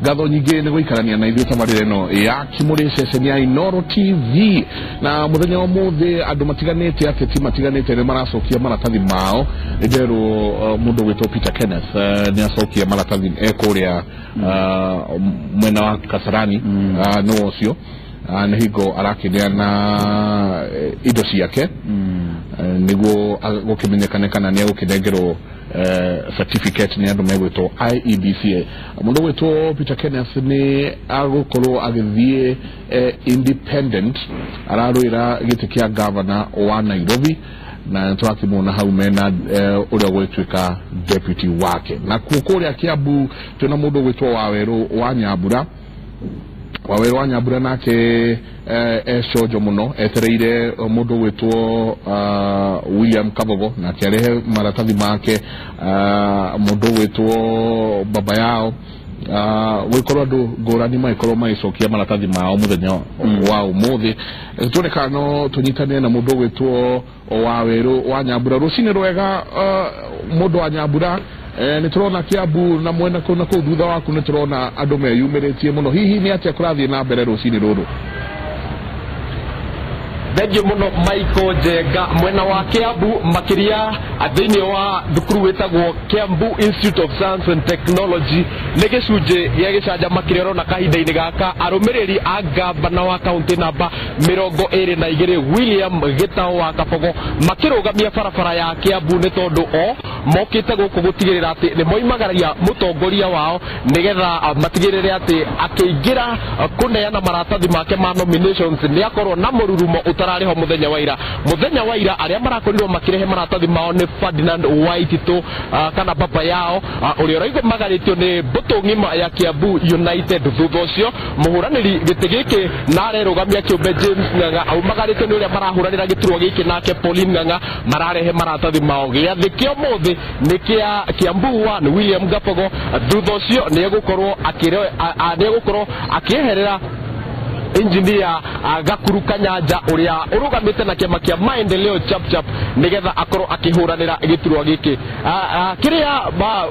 Gatho nyingĩ nĩ gũikarania na ithuĩ tabarĩra ĩno ya Kimũrĩ ceceni ya Inooro TV na mũthenya wa mũthĩ andũ matiganĩte ateti matiganĩte nĩ maracokia maratathi mao nderwo mũndũ wĩtwo Peter Kenneth nĩ acokia maratathi kũrĩa mwena wa Kasarani no ũcio nĩ hingo arakĩgĩa na indo ciake nĩguo gũkĩmenyekane kana nĩ egũkĩnengerwo certificate ni andu megwitwo IEBC mundu witwo Peter Kenneth ni agũkorwo agithie independent ararwira giti kia governor wa Nairobi na twakimona hau mena uria gwetwika deputy wake na kukuria Kiambu tuna mundu witwo Waweru wa Nyambura nake cojo muno etereire mundu witwo William Kabogo na kiarehe maratathi make mundu witwo baba yao wikorwo andu ngurani maikorwo maicokia maratathi mao muthenya wa umuthi tuoneka no tunyitane na mundu witwo Waweru wa Nyambura rucini rwega mundu wa Nyambura ni turona Kiambu na mwena kuna ku thutha waku ni turona andu meyumiritie muno hihi ni atia kurathie na mbere rucini ruru Thengio muno Michael Njenga mwena wa Kiambu makiria thĩinĩ wa thukuru wĩtagwo Kiambu Institute of Science and Technology nĩ gĩcunjĩ gĩa gĩcanjamakĩrio na kahinda-inĩ gaka arũmĩrĩri a ngavana wa kaunti namba 22 William Gitau wa Kabogo makĩrũgamia barabara ya Kiambu nĩ tondũ mokĩte gũkũ gũtigĩrĩra atĩ nĩ moimagaragia mũtongoria wao nĩgetha matigĩrĩre atĩ akĩingĩra kũneana maratathi make ma nominations nĩ akorwo na mũrurumo utarariho muthenya wa ira aria marakorirwo makirehe maratathi mao ni Ferdinand Waititu kana baba yao uria raigo magaritio ni mbuto ngima ya Kiambu United thutha ucio muhuraniri giti giki na arerugamia Kiumbe James Ng'ang'a au magaritio ni uria marahuranira giturwa giki nake Pauline Ng'ang'a mararehe maratathi mao giathi kio muthi ni kia Kiambu 1 William Kabogo thutha ucio ni egukorwo akieherera engineer Gakuru Kanyanja uria urugamite na kiama kia maendeleo chap nigetha akorwo akihuranira giturwa giki kiria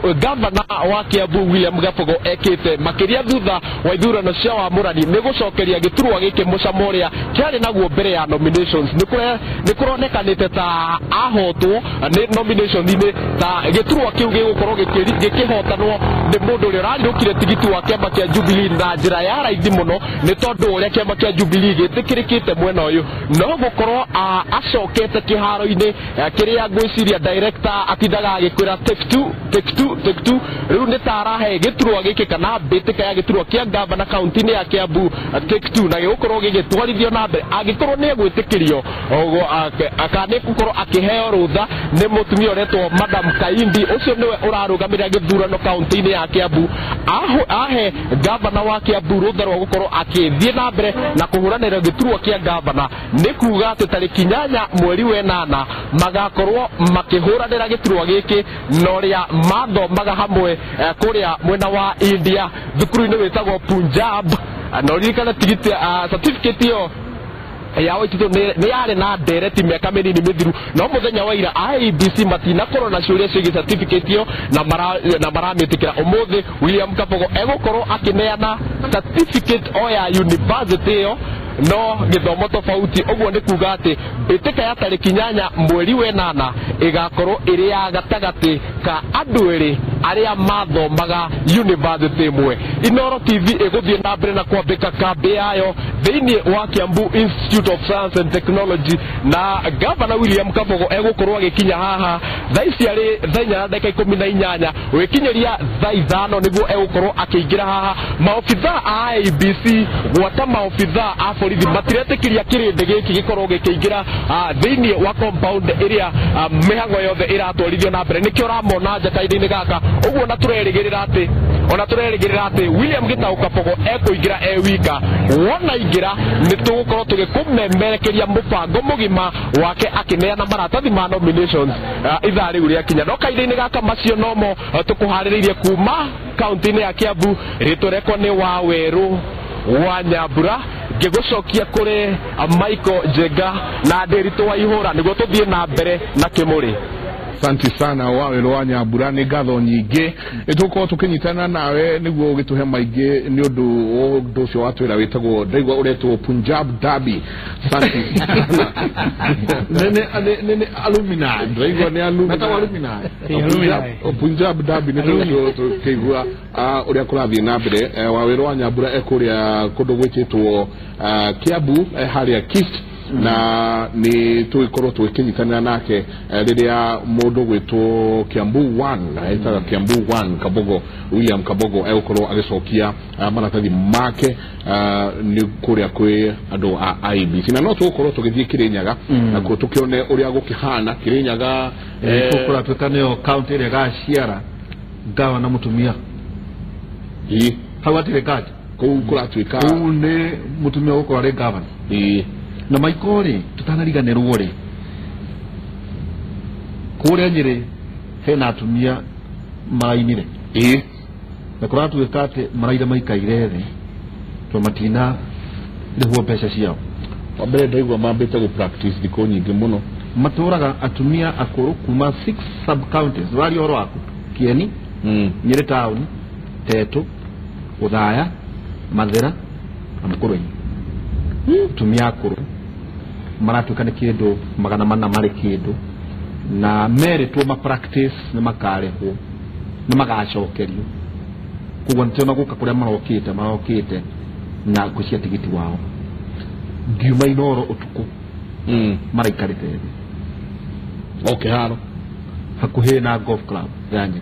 governor wa Kiambu William Kabogo ekite makiria thutha wa ithurano cia wamũrani ni gucokeria giturwa giki mucamo uria kiari naguo mbere ya nominations ni kuronekanite ta ahotwo ni nominations ni ta giturwa kiu gigukorwo gikihotanwo ni mundu uria rarirukire tigiti wa kiama kia Jubilee na njira ya raithi muno ni tondu uria kiama kia Jubilee gitikirikite mwena uyu no gukorwo acokete kiharo-ini kiria ngwiciria director atindaga agikwira take two riu ni tarahe giturwa giki kana mbitika ya giturwa kia governor county-ini ya Kiambu take two na gigukorwo gigitwarithio na mbere agikorwo ni egwitikirio akane gukorwo akiheo rutha ni mutumia uretwo Madam Kaindi ucio niwe urarugamira githurano county-ini ya Kiambu ahe governor wa Kiambu rutha rwa gukorwo akithie na mbere na kuhuranira giturwa kia governor ni kuga ati tariki 8 mweri wa 8 magakorwo makihuranira giturwa giki noria mathomaga hamwe kuria mwena wa India thukuru-ini witagwo Punjab noririkana tigiti certificate yo ya Waititu ni yari na ndereti miaka minini mithiru no muthenya wa ira IEBC matinakorwo na ciuria ciĩgiĩ certificate yo na maramitikira umuthi William Kabogo egukorwo akineana certificate ya university yo no githomo tofauti uguo ni kuga ati mbitika ya tariki 8 mweri wa 8 igakorwo iri ya gatagati ka andu eri aria mathomaga university imwe Inooro TV iguthie na mbere na kwambika kambi yayo thiini wa Kiambu Institute of Science and Technology na governor William Kabogo egukorwo agikinya haha thaici ari thainya na dakika 18 wikinyeria thai thano niguo egukorwo akiingira haha maofitha a IEBC gwata maofitha a borithi matiretikiria kirindi giki gikorwo gikiingira thiini wa compound area mihango yothe iratwarithio na mbere nikio ramona njakaini gaka uguo na turerigirira ati William Gitau Kabogo ekuingira wika wona ingira nitugukorwo tugikumemerekeria mubango mugima wake akineana maratathi ma nominations ithaa riu riakinya no kaini gaka macio nomo tukuhaririirie kuma county-ini ya Kiambu riturekwo ni Waweru wa Nyambura ngigucokia kuri Michael Njenga na Nderitu wa Ihura niguo tuthie na mbere na Kimũrĩ. Santi sana wawe Lwanya Burani gatho nyingi ituko tukinyitana nawe niguo gituhe maingi ni undu ucio watwira witagwo ndaigwa uretwo Punjab Derby. Santi nene alumni ndaigwa ni alumni Punjab Derby ni ndio tukigwa uria kurathie na mbere wawe Lwanya Bura ekuria kundu gwititwo Kiambu haria Kist na ni tuikorwo twikinyitana nake riria mundu gwitwo Kiambu 1 aitaga Kiambu 1 Kabogo William Kabogo egukorwo agicokia maratathi make ni kuria kwi andu a IEBC na no tugukorwo tugithie Kirinyaga na ko tukione uria gukihana Kirinyaga tukura tukaneo county ria gaciara gawa na mutumia hawatire kati kura twika ne mutumia uko ari gavana na maikori tutanariganirwo ri kuria Nyeri hena atumia marainire na kuratu wekate maraida maikaire thi to matina rihuo mbeca ciao wabere ndaigwa mambite go practice diko nyingi muno maturaga atumia akuru kuma 6 sub counties wali oro aku Kieni Nyeri town Tetu Uthaya Mathira na Mukurweini atumia akuru maratukana kindu magana mana mari kindu na mere tu ma practice na makarehwo na magacokerio kugo ntona guka kuria marokite na kucia tigiti wao ngiuma inoro utuku maraikarite okay haro hakuhe na golf club yanyi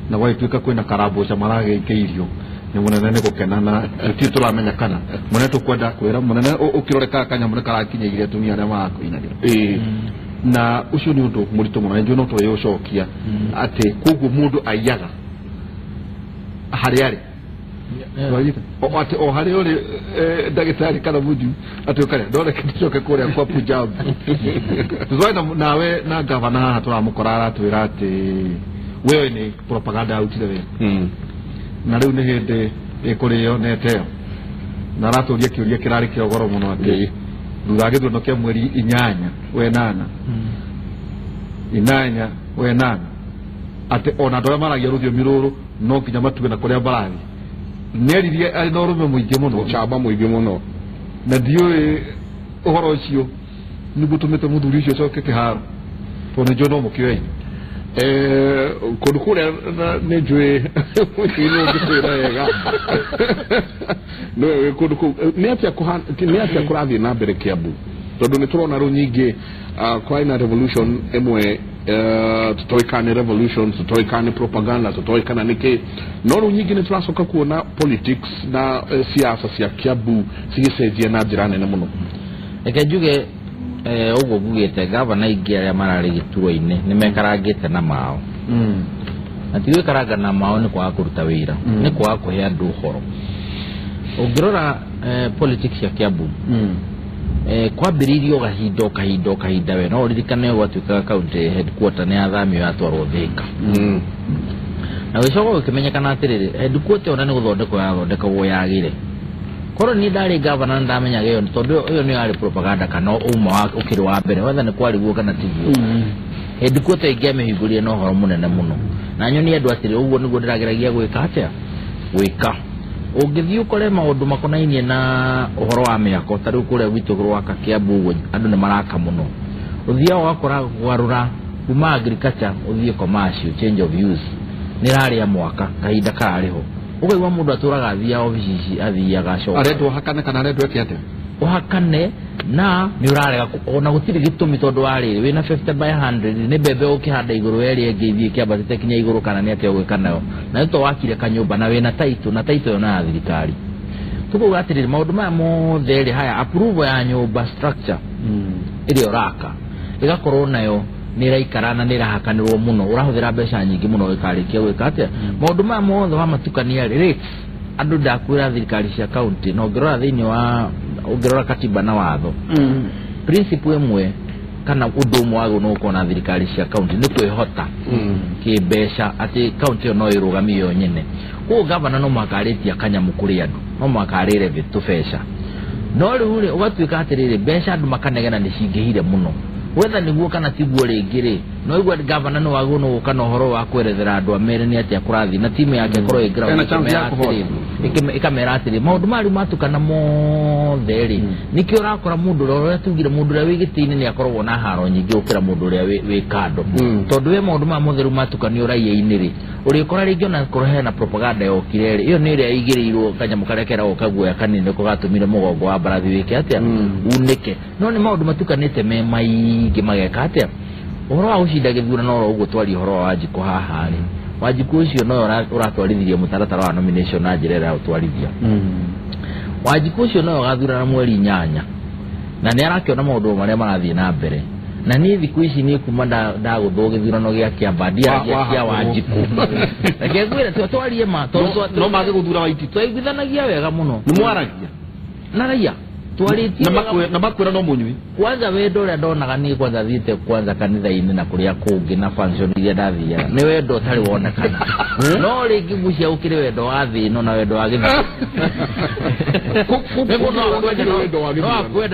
na waituika kwina karabo cha marage ikeirio ni munene ne gukenana ti turamenya kana munene tukwenda kwira munene ukiroreka kanya munene karakinya ile tumia na mako inagira na ucio ni undu murito munene ndio no toyo ucokia ati kugu mundu ayaga hariari ati o hari uri dagitari kana muju ati ukare ndore kichoke kuria kwa Punjab tuzoina nawe na gavana turamukora atwira ati wewe ni propaganda utire we na riu ni hindi ikurio neteo na raturia kiuria kirari kiogoro muno ati thutha githuno kia mweri 8 we 8 ati ona ndore maragia ruthio miruru no kinya matuwe na kuria barathi neririe ari no rume muingi muno chaba muingi muno na dio uhoro ucio ni gutumite muthuri ucio coke kiharo tone jono mukiwe kudukuria ne jwe ino gitira yega no kuduku ni atia kurathi na mbere Kiambu tondu ni turona ru nyingi kwa revolution emwe tutoikane revolution tutoikane propaganda tutoikana niki no ru nyingi ni turacoka kuona politics na siasa cia Kiambu cigicenjia na njira nene muno ekejuge ugo gugete gavana ingi aria marari gituroine ni mekarangite na mao ati karanga na mao ni kwa kuruta wira ni kwa kuhe andu horo ungirora politics ya Kiambu kwa biririo kahinda we no ririkane gwatuika county headquarter ni athamio ya twarwo Thika na wicogo ukimenyekana atiriri headquarter ona ni guthondekwo yathondekagwo yagire koro ni ndari gavana ndamenya geyo tondu uyo ni ari propaganda kana uma wa ukiri wa mbere wetha ni kwariguo kana tigio headquarter igeme higurie no horo munene muno na nyoni andu atiri uguo niguo ndirageragia gwika atia gwika ungithii ukore maundu makonainie na uhoro wa miako tari kuria gwitu gwaka Kiambu andu ni maraka muno uthia wakora gwarura kuma agriculture uthie commercial change of use ni rari ya mwaka kahinda kariho ugaigwa mundu aturaga athia ofici athia gacoka aretwo hakane kana aretwo etiate uhakane na ni urarega ona gutiri gitumi tondu wari wina 50 by 100 ni bebe ukihanda iguru eri engithie kiamba tekinya iguru kana ni ate gwika nayo na to wakire kanyumba na wina taito na taito na thirikari tuko gatirire maundu ma mothe ri haya approve ya nyumba structure iri oraka igakorwo nayo ni raikarana ni rahakanirwo muno urahuthira mbeca nyingi muno ikarikia gwika ate maundu ma mothe wa matukania ri andu ndakwira thirikari cia county no ngirora thiini wa ungirora katiba na watho principle imwe kana undu umwe wago no kuona thirikari cia county ni kwihota kimbeca ati county no irugamio nyene ku governor no makaritia kanyamu kuri andu no makarire vitu beca no riu ugatuika atiriri beca andu makanegena ni cingihire muno whether niguo kana tiguo ringiri no igwa governor no waguno kana horo wa kwerethera andu amere ni atia kurathi na timu yake korwo igira ikamera atiri maundu mari matukana mothe ri nikio urakora mundu uria tugire mundu uria wigitini ni akorwo na haro nyingi ukira mundu uria wi kando tondu we maundu ma mutheru matukanio raia-ini ri urikora ringi ona kurehe na propaganda yokire ri iyo ni iria igirirwo kanyamu karekera okaguoya kanini kugatumire mugongo wa mbarathi wike atia unike no ni maundu matukanite me maingi mageka atia uhoro wa ucinda githurano ro uguo twari uhoro wa Wanjiku haha ri Wanjiku ucio no uratwarithirie mutaratara wa nomination na njira ya utwarithia Wanjiku ucio no gathurana mweri 8 na ni arakiona maundu maria marathie na mbere na ni thiku ici ni kuma ndagutho githurano gia kiambandia gia Wanjiku akegwira twarie ma no mage guthura Waititu twaiguithanagia wega muno ni mwaragia na raia twaritie na makwira no munywi kwanza wendo uria ndonaga ni kwanza thiite kwanza kanitha-ini na kuria kungi na function iria ndathia ni wendo tari wonekana no ringi gucia ukire wendo wa thi no na wendo wa githurano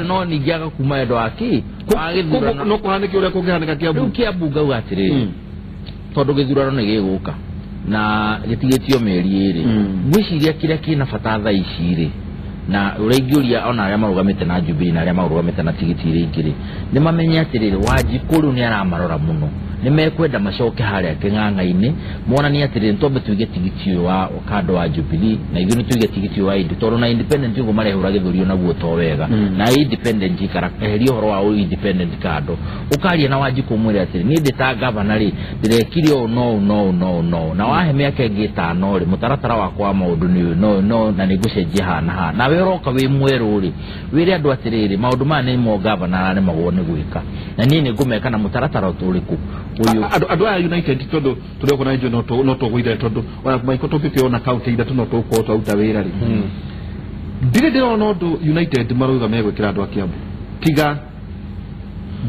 no ningiaga kuma wendo waki no kuhanike uria kungihanika Kiambu ngauga atiri tondu githurano ni giguka na gitigitio mieri iri gwiciria kiria kina bata thaa ici ri na urengiuria ona aria marugamite na Jubilee na aria marugamite na tigiti iri ingiri ni mamenye atiriri Wanjiku ru ni aramarora muno ni mekwenda macoke haria king'ang'a-ini mona ni atiriri ntombe tuige tigiti wa kando wa Jubilee na ithu ni tuige tigiti wa Idi tondu na independent ngo marehura githurio naguo to wega na independent ikarakeheri horo wa independent kando ukaria na Wanjiku mwire atiri ni ndita governor ri ndirekirio no na wahe miaka ingi 5 ri mutaratara wakwa wa maundu ni no na nigucenjia hana na we roka wi mweru ri wiri andu atiriri maundu ma ni mo governor ni magwo ni gwika na ni ngumeka na mutaratara uturiku uyu andu aya United tondu tureko na njo no to gwira tondu ona maiko topike ona county ida tuno to ko to uta wira ri ndire no United maruga megwikira andu a Kiambu tiga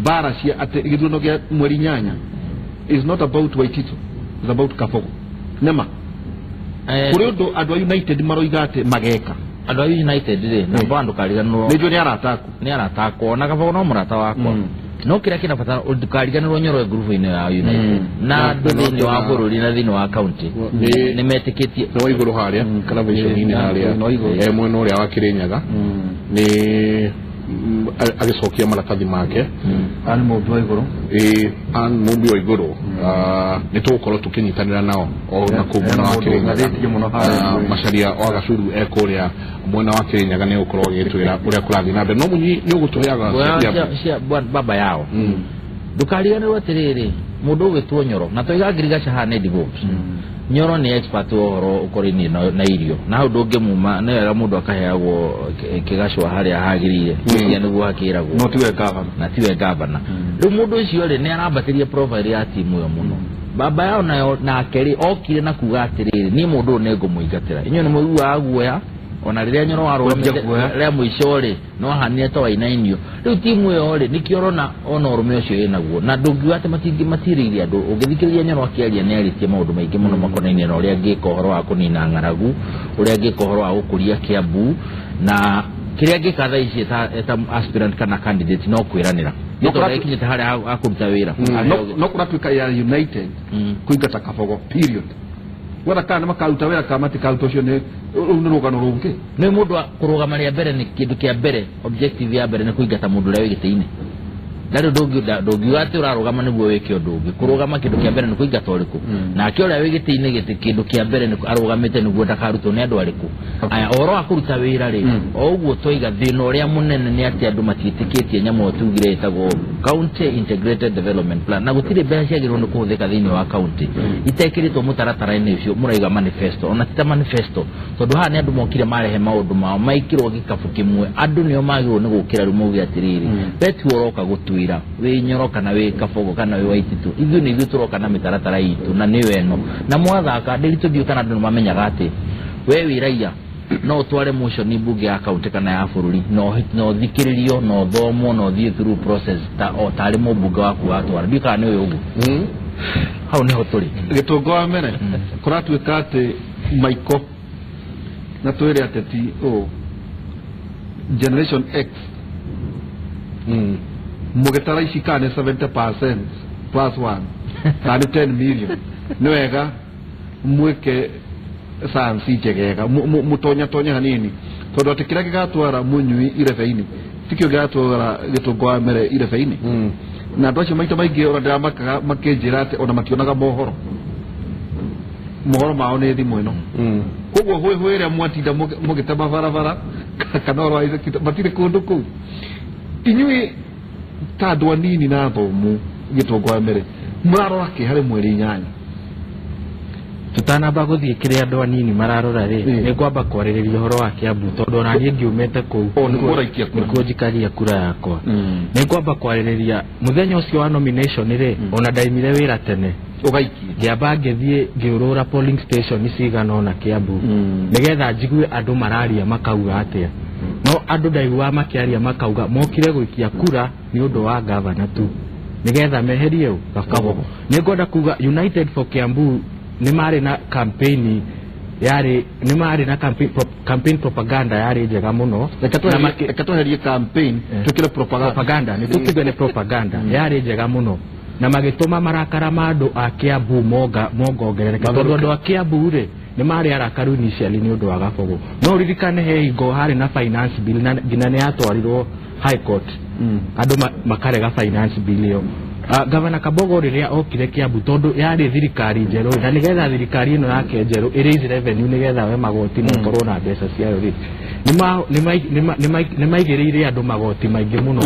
bara cia ate githuno gia mweri 8 is not about Waititu, it's about Kabogo nema kuri undu andu a United maruga ate mageka andu a United ri na bandu kariganwo nijo ni aratako na Kabogo no murata wakwa no kira kina patara ndukariganirwo nyoro group ino ya United na ndini wa bururi na thini wa county ni metikitie no iguru haria kana vision ini haria mwena uria wa Kirinyaga ni agicokia maratathi make ani mundu wa iguru an mundu wa iguru ni tugukorwo tukinyitanira nao o na kumona wa Kirinyaga macaria o Gacuru ekuria mwena wa Kirinyaga ni ukorwo gitwira uria kurathi na mbere no munyi ni ugutuheaga baba yao ndukariganirwo atiriri mundu witwo Nyoro na toiga ngirigaca hana Edibobs Nyoro ni expert uhoro ukorini na irio na hau ndungimuma na era mundu akaheagwo kigacwa haria hagirire cia niguo hakiragwo no tiwe governor na tiwe governor riu mundu ucio ri ni arambatiria profile ya timu yo muno baba yao na akeri okire na kuga atiriri ni mundu ne ngumuingatira inyo ni muigua guoya ona riria Nyoro warugamite ria muico ri no hanire to wainainio riu timu yo ri nikiorona ona urume ucio inaguo na ndungiwa ate matiriria andu ungithikiriria Nyoro akiaria ni aritie maundu maingi muno makonainie na uria ngika uhoro wa kunina ng'aragu uria ngika uhoro wa gukuria Kiambu na kiria ngika thaa ici eta aspirant kana candidate no kwiranira no kinyite haria akuruta wira no kuratuika ya United kuingata Kabogo period wala kana makaruta wira kamati kauto cio ni unurugano rungi ni mundu kurugamaria mbere ni kindu kia mbere objective ya mbere ni kuingata mundu uria wigite-ini ndari ndungi ati urarugama niguo wike undu ungi kurugama kindu kia mbere ni kuingata uriku na akio uria wigite-ini gite kindu kia mbere ni arugamite niguo ndakarutwo ni andu ariku aya uhoro wa kuruta wira ri o uguo toiga thina uria munene ni ati andu matitikitie nyamu tugire itago county integrated development plan na gutire mbeca ciagirwo ni kuhuthika thini wa county itekiritwo mutaratara-ini ucio muraiga manifesto ona tita manifesto tondu haha ni andu mokire marehe maundu mao maikirwo gikabu kimwe andu nio magirwo ni gukira riu mugi atiriri beti uroka gutwira we Nyoro kana we Kabogo kana we Waititu ithu ni ithu turoka na mitaratara itu na ni weno na mwathaka ndiritu dio kana andu mamenyaga ati we wiraia no tware motion bunge ya county kana ya bururi no thikiririo no thomo no thie through process ta o tari mo bunge waku watwara dio kana ni we ugu hau ni hoturi gitongo wa mere kuratuika ati maiko na twire ateti generation X mugetara ici kana 70% plus 1 kana 10 million nwega mweke sansi jegega mutonya hanini todo tikira gigatwara munyui irefeini tikio gatwara gitungwa mere irefeini na ndoce maita maingi ora ndamakaga makenjirate ona makionaga mohoro mao ne thimu ino koguo hwehwere mwatinda mugitema barabara kana oro aize matire kundu ku inyui tandwa nini na thomu gitungwa mere murarora ki hari mweri 8 tutanamba guthie kiria andu anini mararora ri ni kwamba kwaririria horo wa Kiambu tondu na nie ngiumete ku nikuo njikaria kura yakwa ni kwamba kwaririria muthenya ucio wa nomination ri ona ndaimire wira tene ugaikia ngiamba ngithie ngiurura polling station cigana ona Kiambu nigetha njigue andu mararia makauga atia no andu ndaigua makiaria makauga mokire gwikia kura ni undu wa governor tu nigetha meherie u Kabogo ni ngoda kuga United for Kiambu ni mari na campaign yari ni mari na campaign propaganda yari njega muno ekatoherie campaign tukire propaganda ni tukigene propaganda yari njega muno na magituma marakara mandu a Kiambu mongongerereka tondu andu a Kiambu ri ni mari arakaru initially ni undu wa Kabogo no ririkane he igo hari na finance bill na gina ne atwarirwo high court andu makarega finance bill yo Governor Kabogo riria okire Kiambu tondu yari thirikari njeru na nigetha thirikari ino yake njeru iraise revenue nigetha we magoti mukorwo na mbeca ciayo ri ni maigiriire andu magoti maingi muno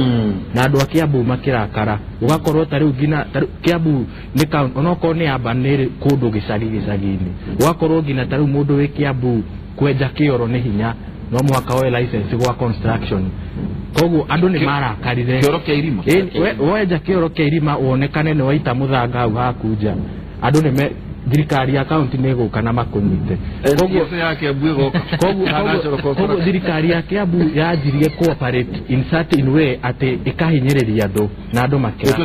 na andu a Kiambu makirakara ugakorwo tariu ngina Kiambu ni onoko ni abanire kundu gicagi-ini ugakorwo ngina tariu mundu wi Kiambu kwenja kioro ni hinya no mwaka oe license gwa construction koguo andu ni marakarire kioro kia irima wenja kioro kia irima wonekane ni waita muthanga hau hakunja andu ni thirikari account ni guka na makunyite koguo thirikari ya Kiambu yajirie cooperate in certain way ati ikahinyiriria andu na andu makira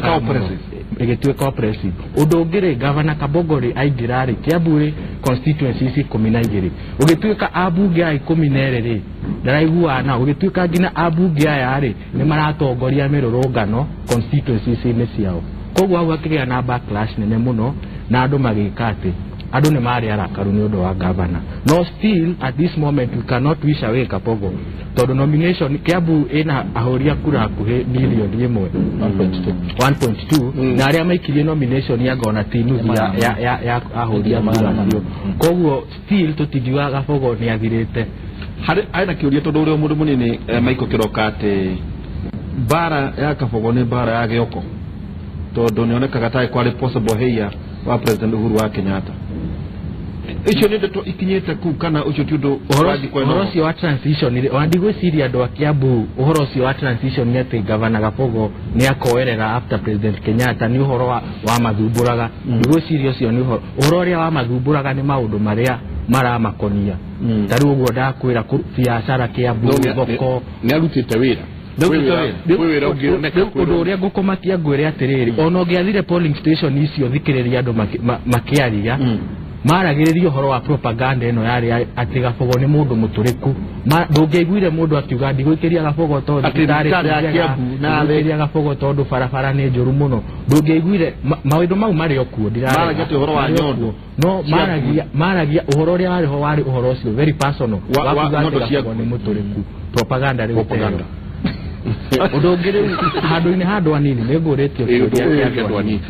igituika oppressive undu ngire Governor Kabogo ri aingirari Kiambu ri constituencies 12 ugituika abunge ai 12 ri ndaraigua na ugituika ngina abunge aya ri ni maratongoria mirurungano constituencies ni ciao koguo hau akiria na backlash nene muno na andu magikate andu ni mari arakaru ni undu wa governor no still at this moment we cannot wish away Kabogo tondu nomination Kiambu ina ahoria kura hakuhe milioni 1.2 na aria maikirie nomination ya gona tinu ya ahoria kura cio koguo still tutingiwa Kabogo ni athirite hari aina kiuria tondu uria mundu munini Michael Kirokate bara ya Kabogo ni bara ya gioko tondu nionekaga tai kwari possible heia wa President Uhuru wa Kenyatta icio ni ndeto ikinyete ku kana ucio ti undu uhoro cio wa transition ri wandigwe siria andu a Kiambu uhoro cio wa transition ni ati Governor Kabogo ni akoerera after President Kenyatta ni uhoro wa mathumburaga ndigwe siria cio ni uhoro ria wa mathumburaga ni maundu maria maramakonia tari uguo ndakwira biashara Kiambu thoko ni arutite wira undu uria ngukumakia ngwire atiriri ono ngiathire polling station icio thikiriria andu makiaria maragiririo horo wa propaganda eno yari ati Kabogo ni mundu muturiku ndungeiguire mundu akiuga ndigwikiria Kabogo tondu ndari ya Kiambu na ndiria Kabogo tondu barabara ni njuru muno ndungeiguire mawindo mau mari okuo ndiraga ati horo wa nyondo no maragia uhoro ria wari uhoro ucio very personal wa Kabogo ni muturiku propaganda ri propaganda udongere handu anini negoretio andu anini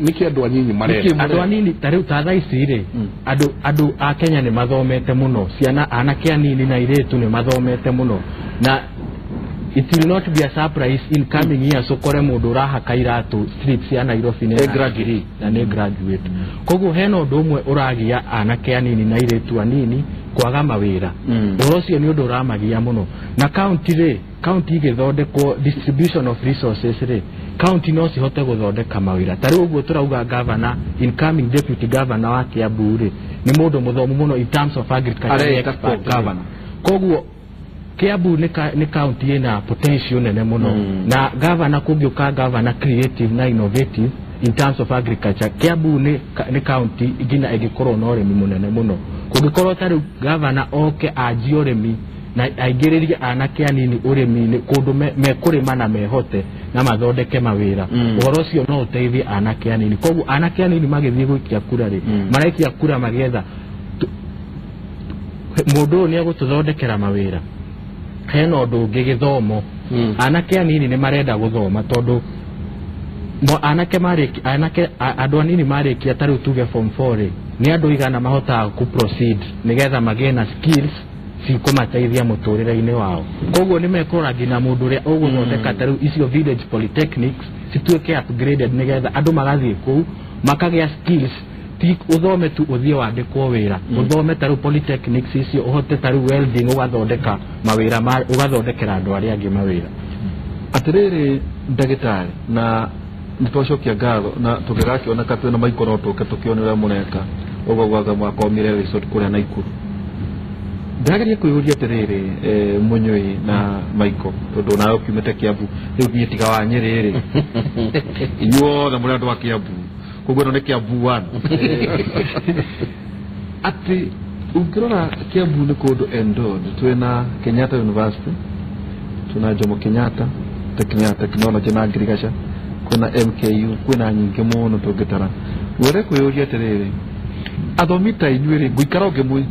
niki andu anini marere andu anini tari utatha icire andu a Kenya ni mathomete muno ciana anake anini na iretu ni mathomete muno na it will not be a surprise in coming years ukore mundu urahaka iratu streets ya Nairobi ne graduate na ne graduate koguo heno undu umwe uragia anake anini na iretu anini kwaga mawira urocio ni undu uramagia muno na county igithondekwo distribution of resources ri county no cihote guthondeka mawira tari uguo turauga governor incoming deputy governor wa Kiambu ri ni mundu muthomu muno in terms of agriculture governor koguo Kiambu ni county ina potential nene muno na governor kungiuka governor creative na innovative in terms of agriculture Kiambu ni county igina egikorwo no remi munene muno kungikorwo tari governor oke aji uremi na aigiririe anake anini urimi kundu mekurima na mehote na mathondeke mawira uhoro ucio no uteithie anake anini koguo anake anini magithie gwikia kura ri maraikia kura magetha mundu ni agututhondekera mawira hena undu ungi githomo anake anini ni marenda guthoma tondu anake andu anini marikia tari tuge form 4 ni andu igana mahota ku proceed nigetha magĩe na skills cikumateithia muturire-ini wao koguo ni mekora ngina mundu uria uguthondeka tari icio village polytechnics cituike upgraded nigetha andu magathie kuu makagĩa skills ti uthome tu uthie wandikwo wira uthome tari polytechnics icio uhote tari welding ugathondeka mawira ugathondekera andu aria angi mawira atiriri ndagitari na nitwacokia ngatho na tugigakiona katwe na maikoro tuke tukionera muneka ogwagwaga mwakomire resort kuria na ikuru ndageria kuihuria atiriri munyui na maiko tondu nayo kiumete Kiambu riu thie tiga wa Nyeri inyuo na muri andu wa Kiambu koguo no ni Kiambu wana ati ukirora Kiambu ni kundu endod twina Kenyatta University tuna Jomo Kenyatta Technology na Agriculture kuna MKU kuna nyingi muno tungitara wore kuyuria atiriri athomita inyuire guikaroge mwi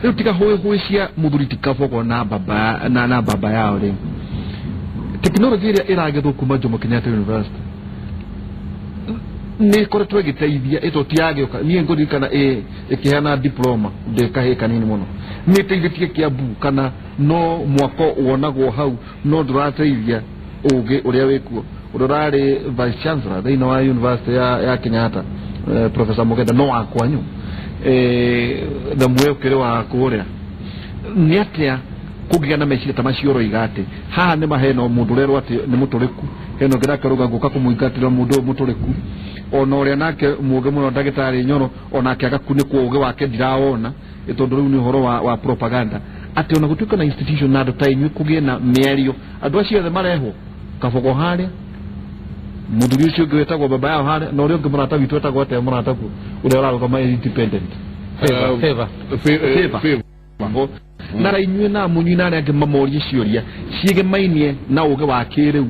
riu tiga hoye cia muthuriti kabogo na baba yao ri technology iria iragethwo kuma Jomo Kenyatta University ni koretwo igiteithia ito tiagioka nie ngurikana ikihana diploma ndekahe kanini muno ni teithĩtie Kiambu kana no mwako wonagwo hau no ndurateithia uge uria wikuo urorari vice chancellor thĩinĩ wa university ya Kenyatta Professor Mugenda no akwanyu ndamwe ukire wa kuria ni atia kugia na meciria ta macio roigate haha ni maheno mundu rero ati ni muturiku heno ngirakaruga nguka kumuingatira mundu muturiku ona uria nake muge muno ndagitari Nyoro onake agakunikwo uge wake ndiraona itondu riu ni horo wa propaganda ati ona gutuika na institution na ndota inyu kugie na miario andu acio the mareho kabogo haria mundu ucio gwetagwo baba yao haria na uria ungi murata witu etagwo ate murata ku uria uraruga ma independent favor na rainywe na munyu na aria ngimamori ciuria ciigimainie na uge wa kiriu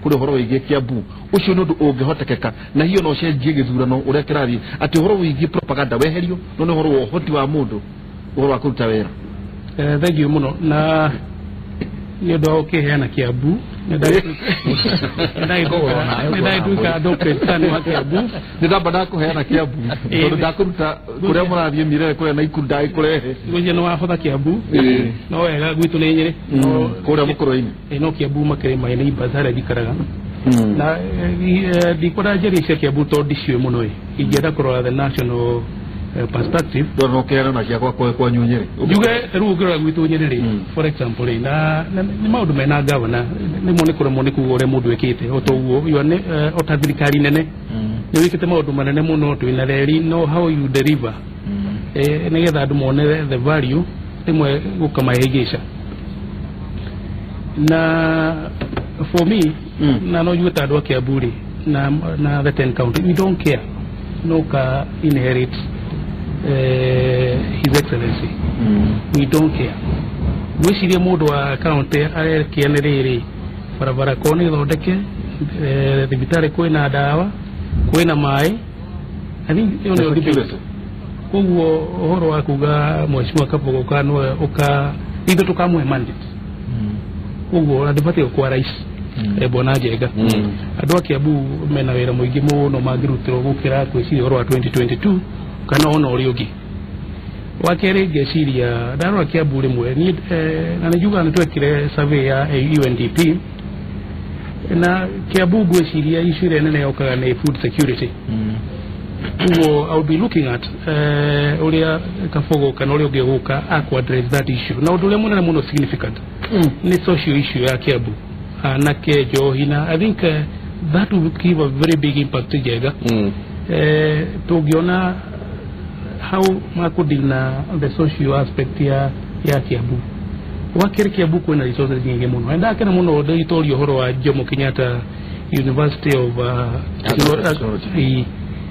kuri horo wigie Kiambu ucio nundu ungihotekeka na hiyo no cenjie githurano uria kirathi ati horo wigie propaganda weherio no ni horo wa hoti wa mundu horo wa kuruta wera thank you muno na ni ndo ukiheana Kiambu ndai tuka doctor sana wa Kiambu ndabada kuheana Kiambu tondu ndakuruta kuria murathie mirere kuria na ikundai kurehe weje no wahotha Kiambu no wega gwitu ni Nyeri no kuria mukoro-ini no Kiambu makire mai ni bazara dikaraga na dikora jeri cia Kiambu to dicio muno ingenda kurora the national perspective no kera na cia kwa Nyeri juge rugura gwitu Nyeri for example na ni maundu mena governor ni mone kura mone kuore mundu ekite otoguo yo ne otathirikari nene ni wikite maundu manene muno twina reri know how you deliver nigetha andu mone the value imwe gukamahigisha na for me na no you tadwa Kiamburi na the 10 county we don't care no ka inherit His Excellency we don't care mwicirie mundu wa county arekianiriri barabara koni thondeke thibitari kwina dawa kwina mai ani yo ne ndibete koguo uhoro wa kuga mheshimiwa Kabogo kanwe uka ithu tukamwe mandate koguo ndibate kwa rais bona njega andu a Kiambu mena wira muingi muno mangirutirwo gukira kwiciria uhoro wa 2022 kana ona uri ugi wakere geciria ndarora Kiambu rimwe ni na nijuga nitwekire survey ya UNDP na Kiambu gweciria issue nene yokaga ni food security so I'll be looking at uria Kabogo kana uri ugi guka address that issue na undu lemuna muno significant ni social issue ya Kiambu na kejo hina I think that will give a very big impact jega tugiona how makudil na the social aspect ya Kiambu wakiri Kiambu kwena resources nyingi muno enda kana muno ndo itorio horo wa Jomo Kenyatta University of Technology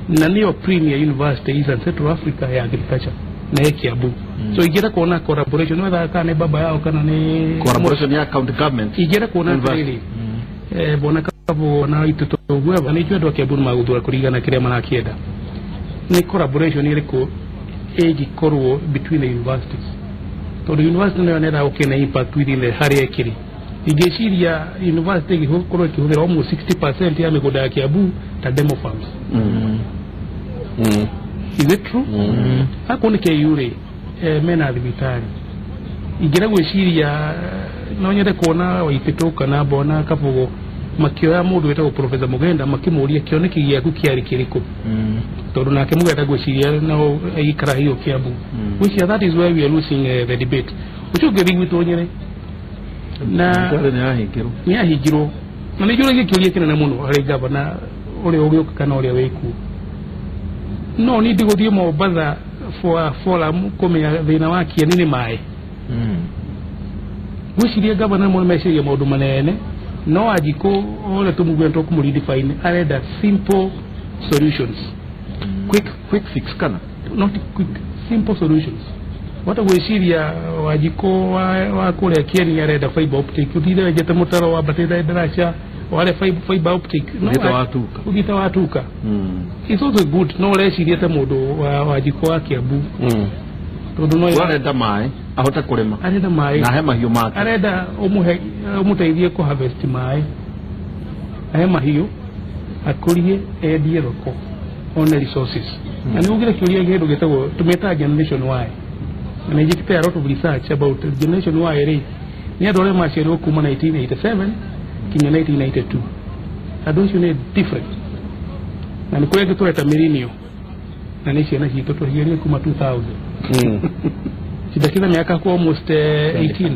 na niyo premier university is in Central Africa ya agriculture na Kiambu. So igera kuona collaboration whether kana baba yao kana ni collaboration ya county government igera kuona really bona kabo na ituto gwa ni jwe ndo Kiambu magudura kurigana kire mana kienda ni collaboration ile ko age korwo between the universities. So the university no nera okena impact within the area kiri igeciria university gikorwo kihũthĩra almost 60% ya mĩgũnda ya Kiambu ta demo farms. Is it true? Hakuna KURE mena thibitari igera gwĩciria no nyende kuona Waitĩtũ kana bona Kabogo makioya mũndũ wetagwo Professor Mugenda makĩmũria kĩoneki gĩaku kĩarĩ kĩrĩkũ tondũ nake Mugenda gwĩciria no aikara hiyo Kiambu, which that is where we are losing the debate. Ucio ngĩthi gwitũ Nyeri na ni ahingirwo na nĩ njũragia kĩũria kĩnene mũno harĩ gavana ũrĩa ũgĩũka kana ũrĩa wĩkuo no ni ndigũthiĩ Mombatha for forum kũmenya thĩna wa Kieni nĩ maĩ. Gwĩciria gavana mũno meciria maũndũ manene no ajiko ole tumugwento kumulidefine areda simple solutions, quick fix kana not quick, simple solutions. Wata gwĩciria wajiko wa kule Kieni areda fiber optic udire jete mutaro wa batida darasha wale fiber optic no ugita watuka. It's also good no leciria ta mundu wajiko wa Kiambu tondu no areda mai ahota kurema areda mai na he mahiũ make areda umuteithie ku harvest mai he mahiũ akurie endie roko on resources. Na nĩ ugire kĩũria gĩkĩ gĩtagwo tumeta generation Y na nĩ njĩkĩte a lot of research about generation Y rĩ nĩ andũ arĩa maciarirwo kuma 1987 kinya 1992 andũ acio nĩ different na nĩ kũrĩa tũreta millennial na nĩ ciana citũ tũhiũrire kuma 2000 sidakina miaka kwa almost 18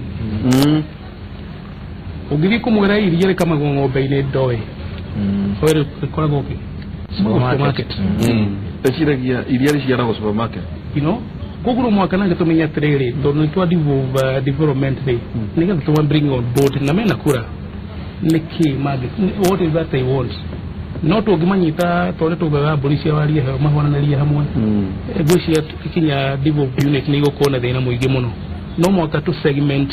ugiri kumwera iria kama ng'ombe ine doe oere kwa goki supermarket tashiragia iria riciara supermarket kuguru mwaka na tumenya trade ndo nitwa development day nika to bring on board na mena kura niki market what is that they want not ogimanyita tole tugaga polisi warie mahwananaria hamwe gwĩcia ikinya develop unit ni gukona thina muingi muno no mwaka to segment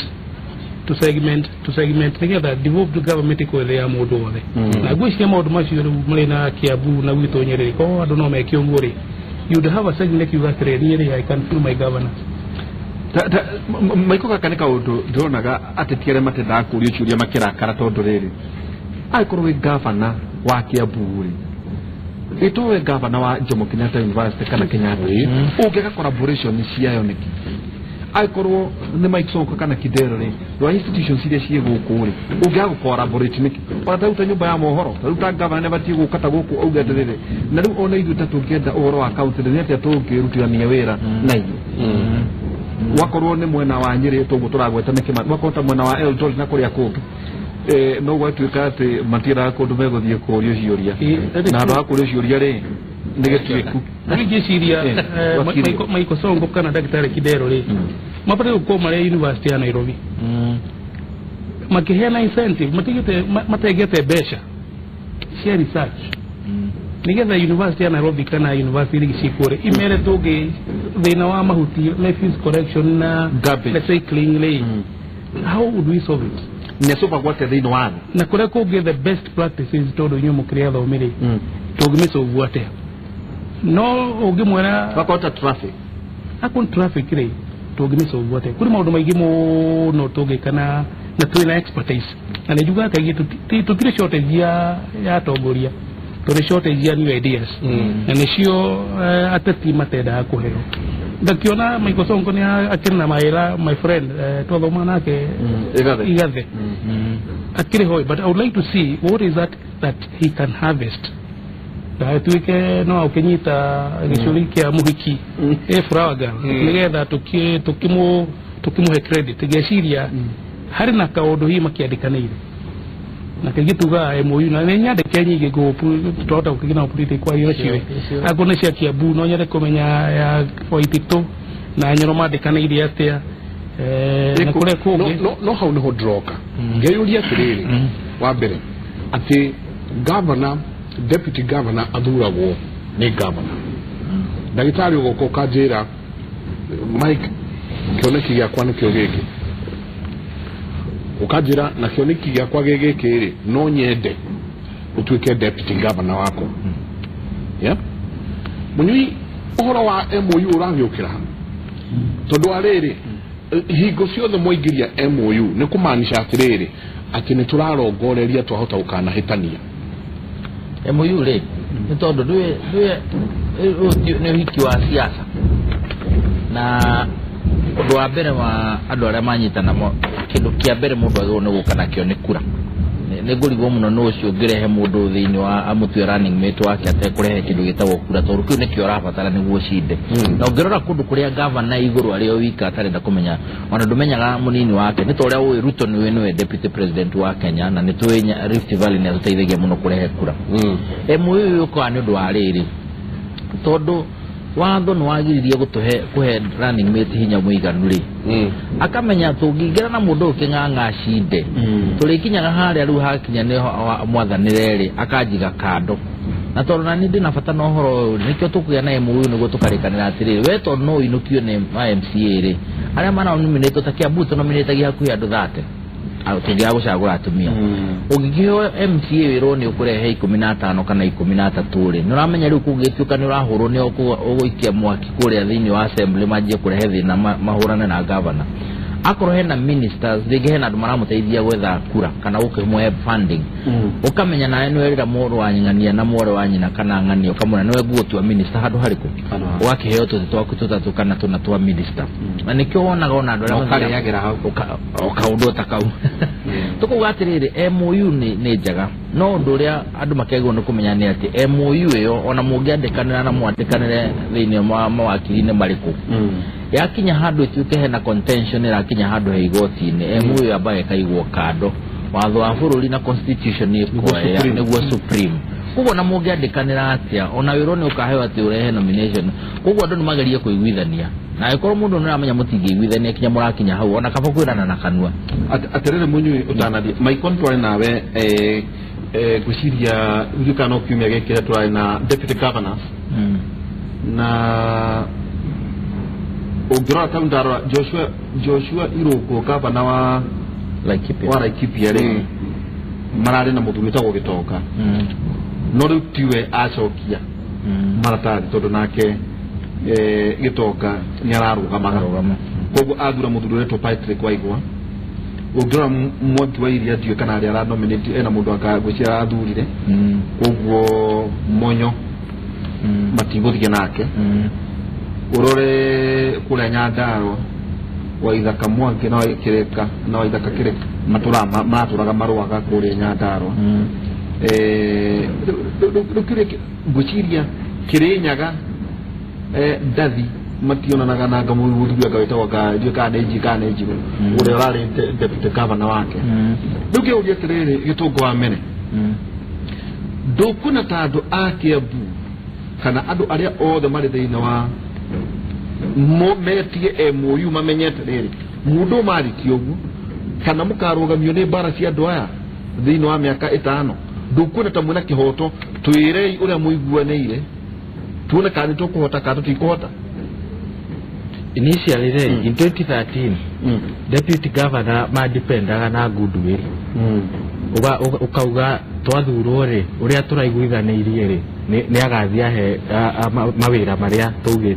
nigetha develop government ko thea mundu wothe na gwĩcia maundu macio mari na Kiambu na gwitũ Nyeri ko andu no mekio nguri you would have a segment you that really I can feel my governor maiko kakanika undu ndonaga atetiere matenda kurio ciuria makirakara tondu riri aikorwo governor wa Kiambu ri itowe governor wa Jomo Kenyatta University kana Kenyatta ungeka collaboration ciayo niki aikorwo ni Mike Sonko kana Kidero ri wa institutions iria cie guku ri ungeaga collaborate niki pata uta nyumba ya mohoro uta governor ne batie gukata guku auga ndiriri na riu ona ithu tatungenda uhoro wa account ni atia tungirutithania wira na ithu wakorwo ni mwena wa Nyeri tungu turagweta niki wakota mwena wa Eldoret na kuria kungi no gwatuika ati matira kundu meguthie kurio ciuria na aba kurio ciuria ri nigetiku ngĩciria Mike Sonko kana Daktari Kidero ri mapate gukoma ri University ya Nairobi makiheana incentive mategete besha cia research nigetha University ya Nairobi kana University gicikore imere tugi thina wa mahuti refuse collection na recycling ri how would we solve it nesopa gwate thino wani na kure ko give the best practices todo nyumu kriatha umiri tugimiso gwate no ugimwera bakota traffic akun traffic ri tugimiso gwate kuri maundu maigi no tugikana na twina expertise na nejuga kaigi tutire shortage ya tongoria tore shortage ya new ideas na nicio atati matenda kuhero ndakiona Mike Sonko ni akina maira my friend twathoma nake igathe akiri hoy but I would like to see what is that he can harvest da tuike no ukenyita gicuri kia muhiki furaga nigetha tukimu he credit geciria hari na kaundu hi makiandikanire na kigituga MOU na nyande kenyige go tota ukigina politi kwa hiyo ciwe agone cia Kiambu no nyere kumenya ya Waitĩtũ na Nyoro mandikanirie atia na kure kungi no hau niho droka ngeyuria tiriri wa mbere ati governor deputy governor athuragwo ni governor ndagitari goko kanjira Mike kioneki gĩakwa nĩ kĩo gĩkĩ ukajira na kioneki gĩakwa gĩkĩ rĩ no nyende utuike deputy governor wako yeah Munyui uhoro wa MOU uragiukira tondu ariri hingo ciothe moingiria MOU ni kumaanisha atiriri ati ni turarongoreria twahota ukana hitania MOU ri ni tondu ndwe ni hiki wa siasa na undu wa mbere wa andu aria manyitana kindu kia mbere mundu agwo ni gukana kio ni kura ni ngurigwo muno no cio ngirehe mundu thiini wa amutwe running mate wake ate kurehe kindu gitagwo kura tondu kiu ni kio rabatara niguo cinde na ngirora kundu kuria governor iguru ario wika atarenda kumenya ona ndumenyaga munini wake ni toria uyu Ruto niwe deputy president wa Kenya na ni tuinya Rift Valley ni ateithagia muno kurehe kura MOU yuko ni undu wa riri tondu watho no wagiririe gutuhe kuhe running mate hinya muiganu ri akamenya tungingera na mundu ukinganga cinde turikinyaga haria riu hakinya ni mwathanire ri akajiga kando na tondu na ni ndina bata no horo nikio tukuya na MOU niguo tukarikanira atiri we tondu no inukio ni MCA ri aria mana nominate takia buto nominate hakuhi andu 30 au tugia gucagura atumia ungigio MCA wiro ni ukurehe 15 kana 13 ri nuramenya riu kugituka ni urahurwo ni uguikia mwaki kuria thiini wa assembly majie kurehe thina mahurana na governor akorohe na ministers thigehe na maramuteithia gwetha kura kana ukimwe funding ukamenya na eno erira moro wanyingania na moro wanyina kana ngani ukamuna niwe guotwa minister hadu hariku wakiheo twaku tutatu kana tunatwa minister na nikyo wonaga ona andu aria ukari yagira hau ukaundo takau tukugatirire MOU ni njaga no ndu ria andu makegwo ni kumenya ni ati MOU yo ona mungiandikanira na mwandikanire thiini wa mawakili mariku yakinya handu ituke hena contention irakinya handu he igoti-ini MOU ambaye kaigwo kando watho wa bururi na constitution ni kuoya niguo supreme kugo na mungiandikanira atia ona wiro ni ukaheo ati urehe nomination kugo andu nimagerie kuiguithania na ikoro mundu ni amenya mutingiguithania kinya murakinya hau ona kaba kwirana na kanua aterere Munyui utanathie maikon twari nawe guciria ngikano kiumia gikira twari na deputy governors na Ugirora Tandara Joshua Iroko gavana wa Laikipia ri marari na muthuri tagwo Gitoka no riu tiwe acokia maratari tondu nake Gitoka ni ararugamaga koguo athura muthuri wetu Patrick Waigwa ugirora Mwangi wa Iria tiwe kana ari aranominate ena mundu akagwicira athurire koguo Monyo matiguthikia nake urore kule Nyandarua wa ithaka Mwangi na ikireka na ithaka kireka maturaga maruaga kule Nyandarua kireke guciria kirinyaga ndathi mationanaga na ngamu thugaka wetwa dio kana eji ure rari deputy governor wake nduge uria tiriri gitungo wa mene ndukuna tandu Kiambu kana andu aria othe mari thiini wa metie MOU mamenyete riri mundu mariki ugu kana mukarugamio ni bara cia andu aya thiini wa miaka 5 ndukuna ta mwina kihoto twirei uria muiguaneire tuone kana tukuhota kana tutikuhota initially in 2013 deputy governor madependaga na goodwill ukauga twathurwo ri uria turaiguithanirie ri ni agathia he mawira maria tuge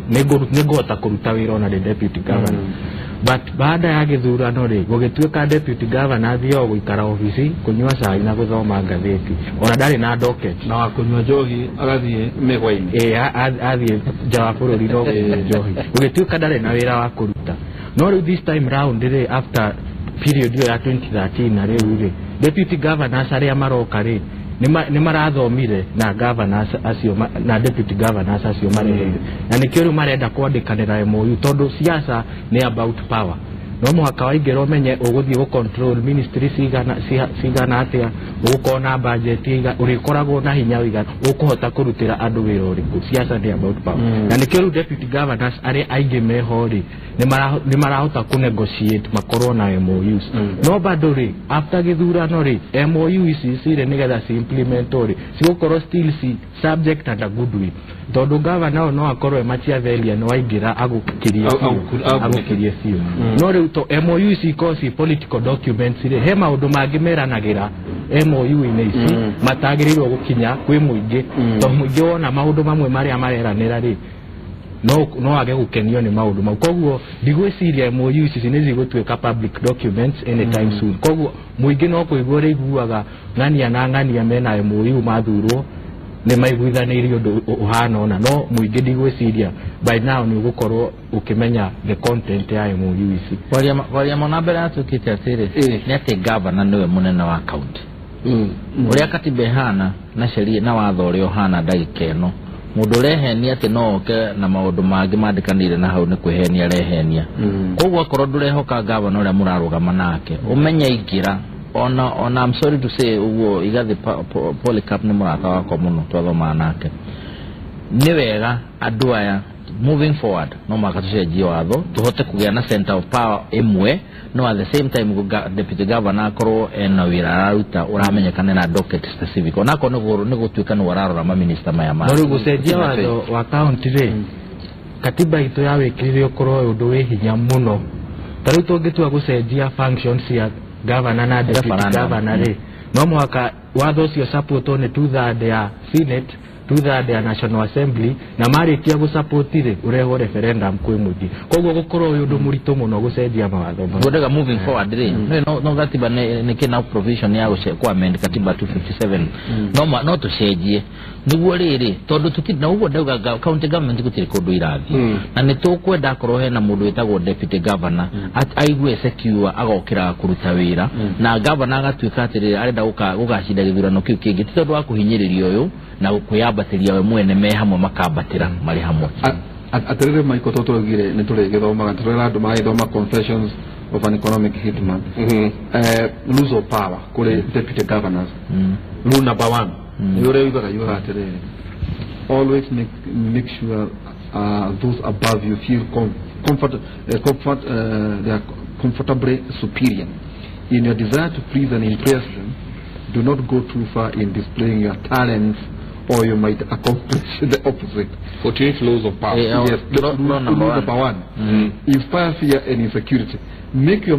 ningota kuruta wira ona deputy governor but baada ya githurano ri gugituika deputy governor thio guikara ofisi kunywa cai na guthoma ngatheti ona ndari na docket na wakunywa njohi agathie megwa-ini athie nja wa bururi no njohi gugituika ndari na wira wa kuruta no riu this time round ri after period ya 2013 na riu ri deputy governors aria maroka ri ni marathomire na governors acio na deputy governors acio marehere na nikio riu marenda kwandikanira MOU tondu siasa ni about power no muhaka waingĩra ũmenye ũgũthiĩ gũ control ministry cigana atĩa, ũgũkorwo na budget ũrĩkoragwo na hinya ũigana, ũkũhota kũrutĩra andũ wĩra ũrĩkũ. Siasa nĩ about power. Na nĩkĩo rĩu deputy governors arĩa aingĩ meho rĩ nĩ marahota ku negotiate makorwo na MOUs. No bado rĩ after gĩthurano rĩ MOU ici rĩ nĩgetha ci implement rĩ cigũkorwo still subject under goodwill, tondũ governor no akorwo machiatheria no waingĩra agũkirie biũ. No rĩu to MOU ici ikorwo political documents rĩ he maũndũ mangĩ meranagĩra MOU-inĩ ici matagĩrĩirwo gũkinya kwĩ mũingĩ, tondũ mũingĩ wona maũndũ mamwe marĩa mareranĩra rĩ no age gũkenio nĩ maũndũ mau. Koguo ndigwĩciria MOU ici nĩ cigũtuĩka public documents anytime soon. Koguo mũingĩ no kũigua rĩiguaga ng'ania na ng'ania mena MOU mathurwo nĩ maiguithanĩirie ũndũ ũhana ona, no mũingĩ ndigwĩciria by now nĩ ũgũkorwo ũkĩmenya the content ya MOU ici. Waria mona mbere atũkĩte atĩrĩ nĩ atĩ governor nĩwe mũnene wa county. Ũrĩa katiba ĩhana na sheria na watho ũrĩa ũhana ndagĩka ĩno, mũndũ ũrehenia atĩ no oke na maũndũ mangĩ mandĩkanĩire na hau nĩ kwĩhenia arehenia. Koguo akorwo ndũrehoka governor ũrĩa mũrarũgama nake ũmenye ingĩra ona I'm sorry to say uguo igathi Polycarp nĩ mũrata wakwa mũno twathoma nake. Nĩ wega andũ aya moving forward no makatucenjia watho tuhote kugĩa na center of power ĩmwe, no at the same time deputy governor akorwo ena wĩra araruta ũramenyekana na docket specific onako nĩ gũtuĩka nĩ wararora ma minister maya ma. No gũcenjia watho wa county rĩ katiba itũ ya wĩkĩrĩre ũkorwo ũndũ wĩ hinya mũno. Tarĩu tũngĩtua gũcenjia functions ya governor na deputy governor rĩ no mũhaka watho ũcio support one 2/3 ya Senate, 2/3 ya National Assembly, na marĩkia gũsupport rĩ ũrehwo referendum kwĩ mũingĩ. Koguo gũkorwo ũyũ ũndũ mũritũ mũno gũcenjia mawatho mau. Gũtega moving forward rĩ no katiba nĩ kĩna provision ya gũcenjia amend katiba 257 no tũcenjie nĩguo rĩrĩ tondũ tũtirĩ na ũguo ndauga county government gũtirĩ kũndũ irathiĩ na nĩ tũkwenda akorwo hena mũndũ wĩtagwo deputy governor aigue secure agokĩra kũruta wĩra na governor agatuĩka atĩrĩ arenda gũgacinda gĩthurano kĩu kĩngĩ ti tondũ wa kũhinyĩrĩria ũyũ na kwĩambatĩria we mwene me hamwe makambatĩra marĩ hamwe. Atĩrĩrĩ Michael tũtũrugire nĩ tũrĩgĩthomaga tũrera andũ magĩthoma Confessions of an Economic Hitman. Lose of power kũrĩ deputy governors. Rule number 1 yore yugaga atĩrĩrĩ always make sure those above you feel they are comfortably superior. In your desire to please and impress them, do not go too far in displaying your talents or you might accomplish the opposite. 14th laws of power. Yes, rule number 1. Inspire fear and insecurity. Make your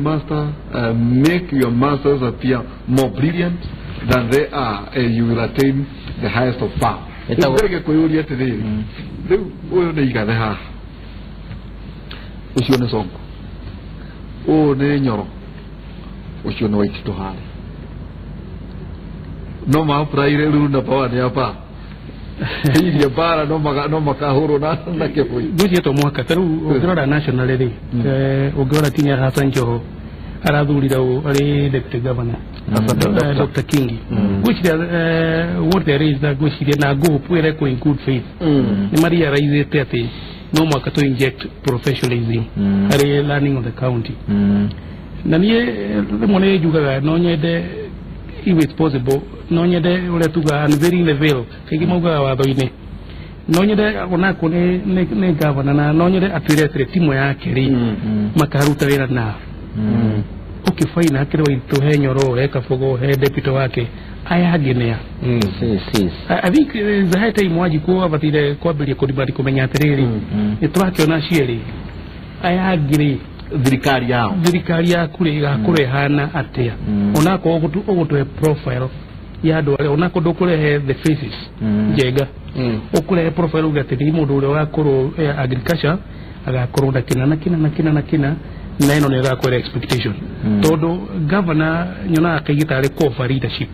masters appear more brilliant than they are, and you will attain the highest of power. Usione songo. Ne nyoro. Usione waitito hali. No ma praire runda power ya pa. Hili ya bara no makahuru na kefui. Guji to mwaka taru ogora national rally. Ogora tinya Hassan Joho. Arathurira ari deputy governor. Dr. Kingi. Which what there is that which na go pwere ko in good faith. Ni Maria raise ate no mwaka to inject professionalism. Ari learning of the county. Na niye mone juga no nyede if it's possible no nyede ule tuga and very level kegi moga wa doine no nyede ona ko ne governor na no nyede atire timu yake ri makaruta wera na ukifaina kile wito he nyoro he kafogo he deputy wake ayagenea I think the high time waji ko abatire ko bili ko dibari ko menya atiriri itwake ona cieri ayagire thirikari ya kure hana atia onako ogutu profile ya do onako dokurehe the faces jega okurehe profile ugatiri mundu ule wakoro agriculture agakoro na kina na ino nega kwere expectation todo governor nyona akigitare ko for leadership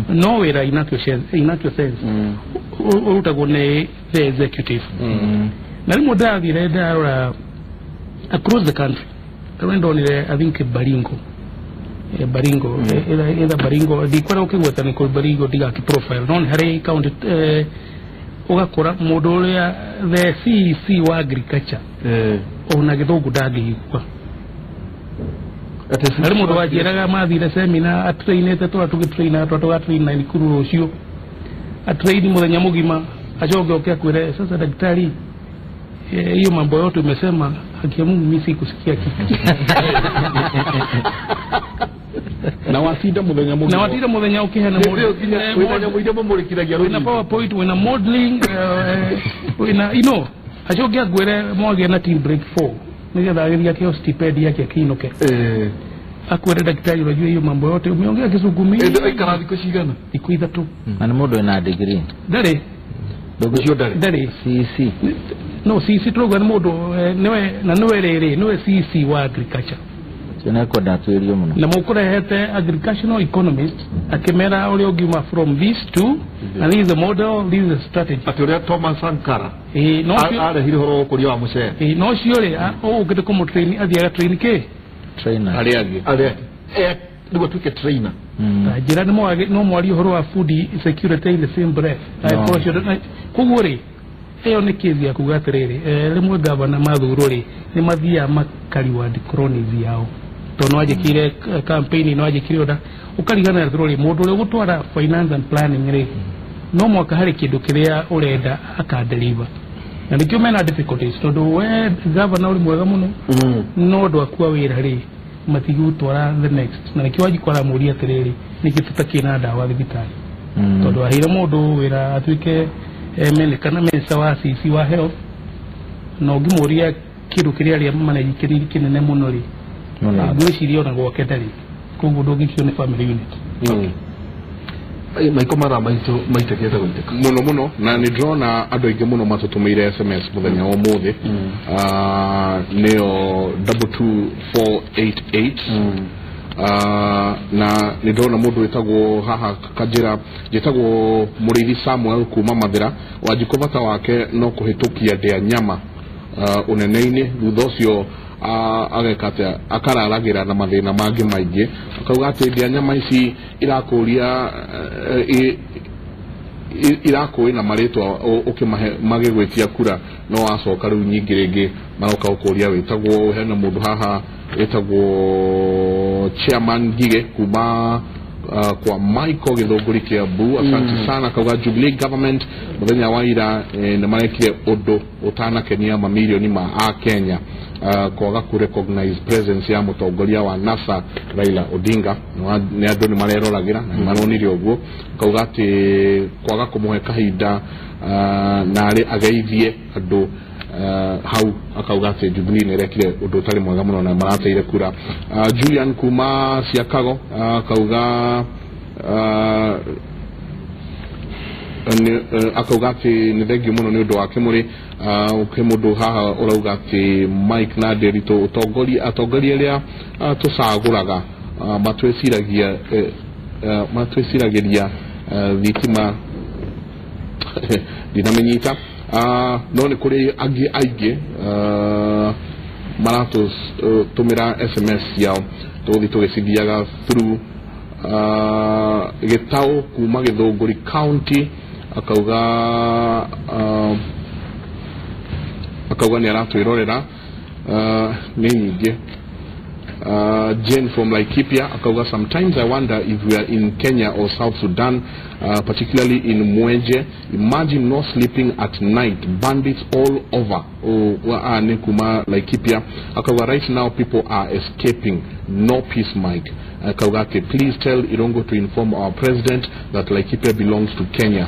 no wera inakyo sense utago ne the executive na limo davire dara across the country. I think Baringo, di kwara ukiweta ni Baringo diga ki profile non hare county ogakora modole ya the CEC wa agriculture ona githogu dagi kwa ari mundu wajiraga mathire seminar atrainete tugitraina tugatraina ni kuru rucio atraini muthenya mugima ajoge okiakwire sasa daktari hiyo mambo yote umesema haki ya Mungu mimi sikusikia kitu na watinda muthenya ukihana na PowerPoint wena modeling wena ajoge agwire mwage na team break 4 nigetha ageria kio stipend yake kinoke akwere daktari unajua hiyo mambo yote umeongea Kizungu mingi ikara thiko cigana iko ithatu na mundu ena degree ndari dogo cio ndari CC no CC turuga ni mundu niwe riri niwe CC wa agriculture tena ko datuirio muno na mukurehete agricultural economist akimera uri ogima from this to and this is the model, this is the strategy aturia Thomas Sankara no are hiri horo kuria wa mucere no ciore ugite ko mutrain athiaga train ke trainer ari niguo tuke trainer njira no mwari horo wa food security in the same breath kuguri eyo ni kizia kugatiriri rimwe gavana mathururi ni mathia makari wa cronies yao to no ajikire campaign no ajikire oda ukarigana thururi mundu uri gutwara finance and planning ri no mwaka hari kindu kiria urenda akadeliver na nikyo mena difficulties to do we gavana uri mwega muno no ndo akua wira ri matigu twara the next na nikyo ajikora muri atiriri nikitutakina dawa thibitari to ndo ahira mundu wira atwike mene kana mensa wa CC wa health no gimuria kiru kiria ria mana yikiri kinene muno ri gwicirio na gwake ndari koguo ndungikio ni family unit maiko mara maitekete guteka muno na ni drona andu aingi muno matutumire SMS muthenya wa muthi neo 22488 na ni ndona mundu wetagwo haha kajira jetagwo Murithi Samuel kuma Mathira wajikovata wake no kuhitukia ndia nyama uneneini thutha ucio agekate akararagira na mathina mangi maingi akauga ati ndia nyama ici irakuria irakuwi na maritwa ukimahe magigwitia kura no acoka riu nyingi ringi maroka ukuria wetagwo hena mundu haha wetagwo chairman Gige kuma kwa Michael Githunguri Kiambu asante sana kauga Jubilee government muthenya wa ira na marekire undu utanakenia mamilioni ma a Kenya kwaga ku recognize presence ya mutongoria wa NASA Raila Odinga ni andu ni mareroragira na maronire uguo kauga ati kwaga kumuhe kahinda na ari ageithie andu hau akauga ati Jubilee nerekire undu utari mwega muno na marateire kura Julian kuma Siakago akauga akauga ati ni thengio muno ni undu wake muri ukimundu haha urauga ati Mike na Derito atongoria ria tusaguraga matweciragiria thitima dinamenyita no ni kuri angi aige maratos tumira SMS yao tuthi tugicigiaga through Gitau kuma Githunguri county akauga ni aratwirorera ni nyingi Jane from Laikipia akauga sometimes I wonder if we are in Kenya or South Sudan particularly in Mwenje. Imagine no sleeping at night, bandits all over kuma Laikipia akauga right now people are escaping, no peace Mike akauga please tell Irongo to inform our president that Laikipia belongs to Kenya.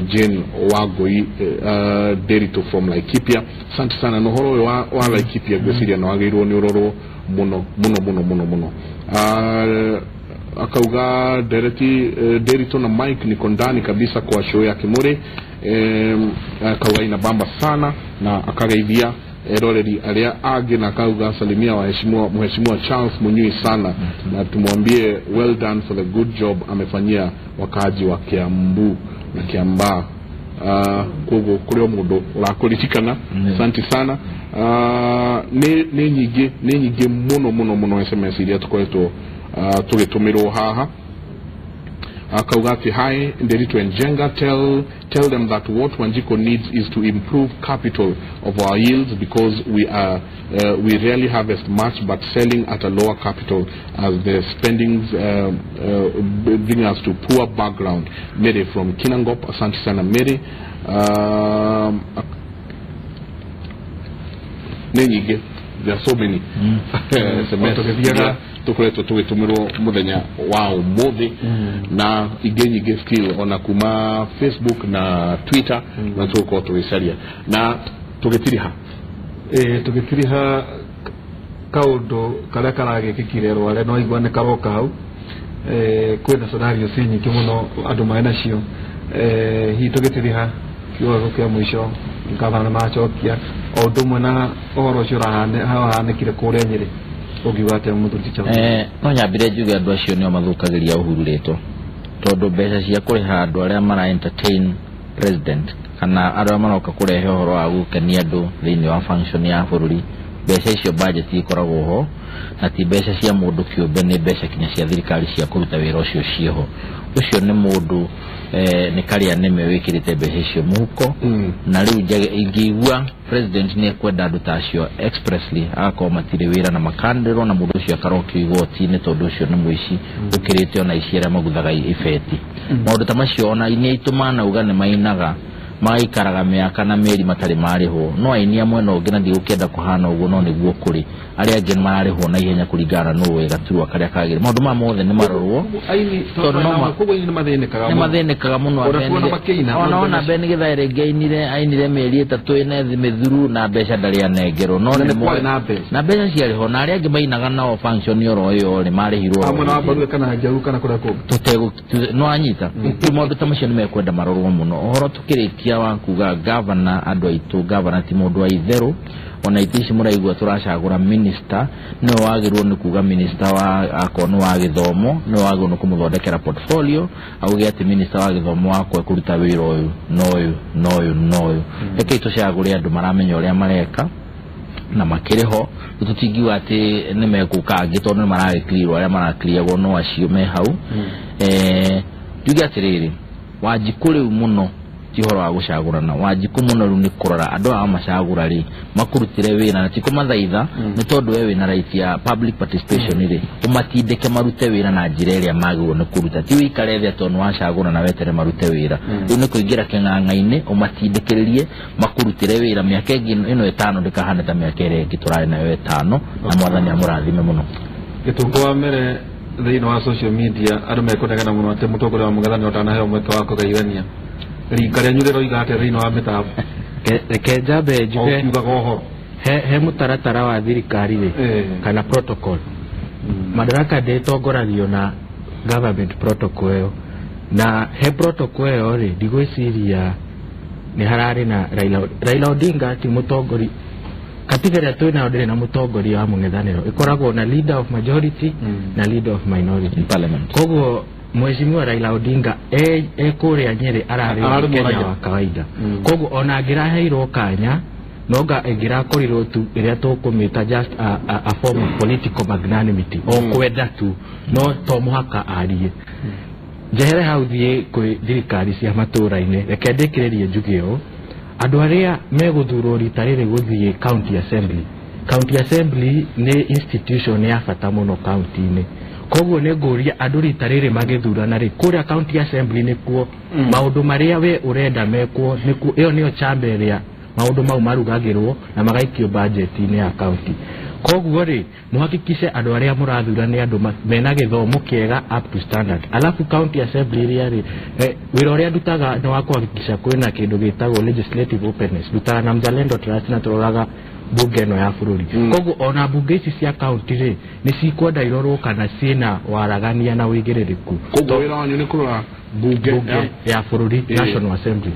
Jane Wagoi Derito from Laikipia asante sana no horo wa Laikipia gweciria no agirwo ni uroro muno akauga Derito na Mike niko ndani kabisa kwa show ya Kimuri akauga ina bamba sana na akageithia eroreri aria age na akauga salimia wa mheshimiwa Charles Munyui sana na tumwambie well done for the good job amefanyia wakaji wa Kiambu na Kiambaa kogo kuri mundu urakurikana asante sana ni nyingi muno SMS iria tukoretwo tugitumirwo haha Kaugati Hai Nderitu Njenga tell them that what Wanjiko needs is to improve capital of our yields, because we rarely harvest much but selling at a lower capital as the spendings bring us to poor background. Mary from Kinangop, asante sana Mary. Nenyige, there are so many SMS tukoretwo tugitumirwo muthenya wa umuthi na inge nyingi skill ona kuma Facebook na Twitter na tuko tugicaria na tugitiriha kaundu karia karagikikire rware no igwane karoka hau kwina scenario nyingi muno andu mai nacio hi tugitiriha kiwago kia mwisho ngavana machokia o ndumwe na ohoro ucio hahanekire kuria Nyeri ugiwate muthuri cha no nyambire njuge andu acio nio mathukagiria uhuru rito tondu mbeca cia kuriha andu aria mara entertain president kana aria maroka kurehe uhoro wa gukenia andu thiini wa function ya bururi. Mbeca icio budget ikoragwo ho na ti mbeca cia mundu kiumbe, ni mbeca kinya cia thirikari cia kuruta wira ucio cieho. Ucio ni mundu ni karia neme wikirite mbeca icio muhuko na riu ingigua president ni ekwenda andu tacio expressly akoo matire wira na makandiro na mundu ucio akarokio igoti-ini tondu ucio ni muici ukirite ona iciara maguthaga ifeti. Maundu ta macio ona ini itumana uga ni mainaga maikaraga miaka na meri matari mariho no ainia mwena ungi na ndigukenda kuhana uguo no niguo kuri aria angi mariho na ihenya kuringana no wega turwa karia kagire maundu ma mothe ni marorwo aini koguo ni mathenekaga muno ona beni githaire ainire meri 3 ina thi mithuru na mbeca ndari anengero no ni na mbeca ciariho na aria angi mainaga nao function yoro yo ni marihirwo amwe na baru kana njaru kana kuria ku tutego no anyita maundu ta macio ni mekwenda marorwo muno ohoro tukirikia wa kuga governor andu aitu governor ti mundu wa itheru ona itici muraigua turacagura minister no wagirwo ni kuga minister wa akono wa githomo no wagirwo ni kumuthondekera portfolio auge ati minister wa githomo wakwe kuruta wira uyu no eke tucagure andu maramenya uria mareka na makiriho tutingiwa ati ni mekuka angitondu maragikirwo aria marakirwo no acio me hau tuge atiriri wajikuri muno tihoro wa gucagurana Wanjiku muno ru ni kurora andu a macagura ri makurutire wira na tikumathaitha ni tondu we wina right ya public participation ri umatindike marute wira na njira iria magirwo ni kuruta ti wikare thia tonu wacagurana wetere marute wira ri ni kuingira king'ang'a-ini umatindikiririe makurutire wira miaka ino 5 ndikahana ta miaka iri giturari nayo 5 na mwathani amurathime muno gitungwa mere thiini wa social media andu mekunegena muno ati mutongoria wa mugathani otanaheo mweke wa kugaithania rikaria nyurero igate thiini wa mitabu Kejabe juge he mutaratara wa thirikari ri kana protocol madaraka ndetongoragio na government protocol yo na he protocol yo ri ndigwiciria ni harari na Raila Odinga ti mutongori katigara twina ndire na mutongori wa mung'ethaniro ikoragwo na leader of majority na leader of minority in parliament koguo Mheshimiwa Raila Odinga kuria Nyeri arari Kenya wa kawaida koguo ona ngiraheirwo kanya noga ngirakorirwo tu iria tukumita just a form of political magnanimity o kwenda tu no to muhaka arie jehere hau thie kwi thirikari cia matura-ini reke ndikiririe njugio andu aria meguthurwo rita riri guthie county assembly ni institution ya bata muno county-ini koguo ne nguria andu rita riri magithurana ri kuria county assembly ni kuo maundu maria we urenda mekwo niku iyo niyo chamber ya maundu mau marugagirwo na magaikio budget-ini ya county koguo ri muhakikishe andu aria murathura ni andu mena githomo kiega up to standard alafu county assembly ri wira uria ndutaga ni wa kuhakikisha kwina kindu gitagwo legislative openness ndutaga na Mzalendo Trust na turoraga bunge no ya bururi koguo ona bunge ici cia county ri ni cikwenda irorwo kana ciina waragania na wigiririku koguo wira wanyu ni kurora bunge ya bururi national assembly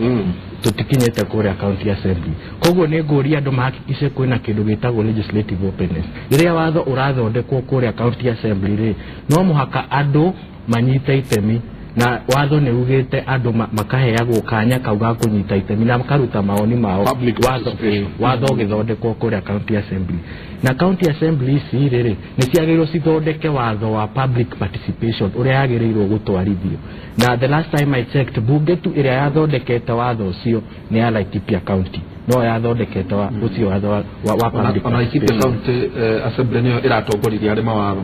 tutikinyete kuria county assembly koguo ni nguria andu mahakikishe kwina kindu gitagwo legislative openness iria watho urathondekwo kuria county assembly ri no muhaka andu manyite itemi na watho nä ugä andå makaheagwo kanya kau ga kå nyita itemi na makaruta maoni mao watho å gä thondekwo kå rä a county assembly na county assembly ici rä nä ciagä irwo cithondeke watho wa public participation å rä a yagä rä irwo gå twarithio na the last time I checked bunge tu ä rä a yathondekete watho å cio nä ya Laikipia county no yathondekete å cio watho wa public Laikipia county assembly nä yo ä ratongoririe arä mawatho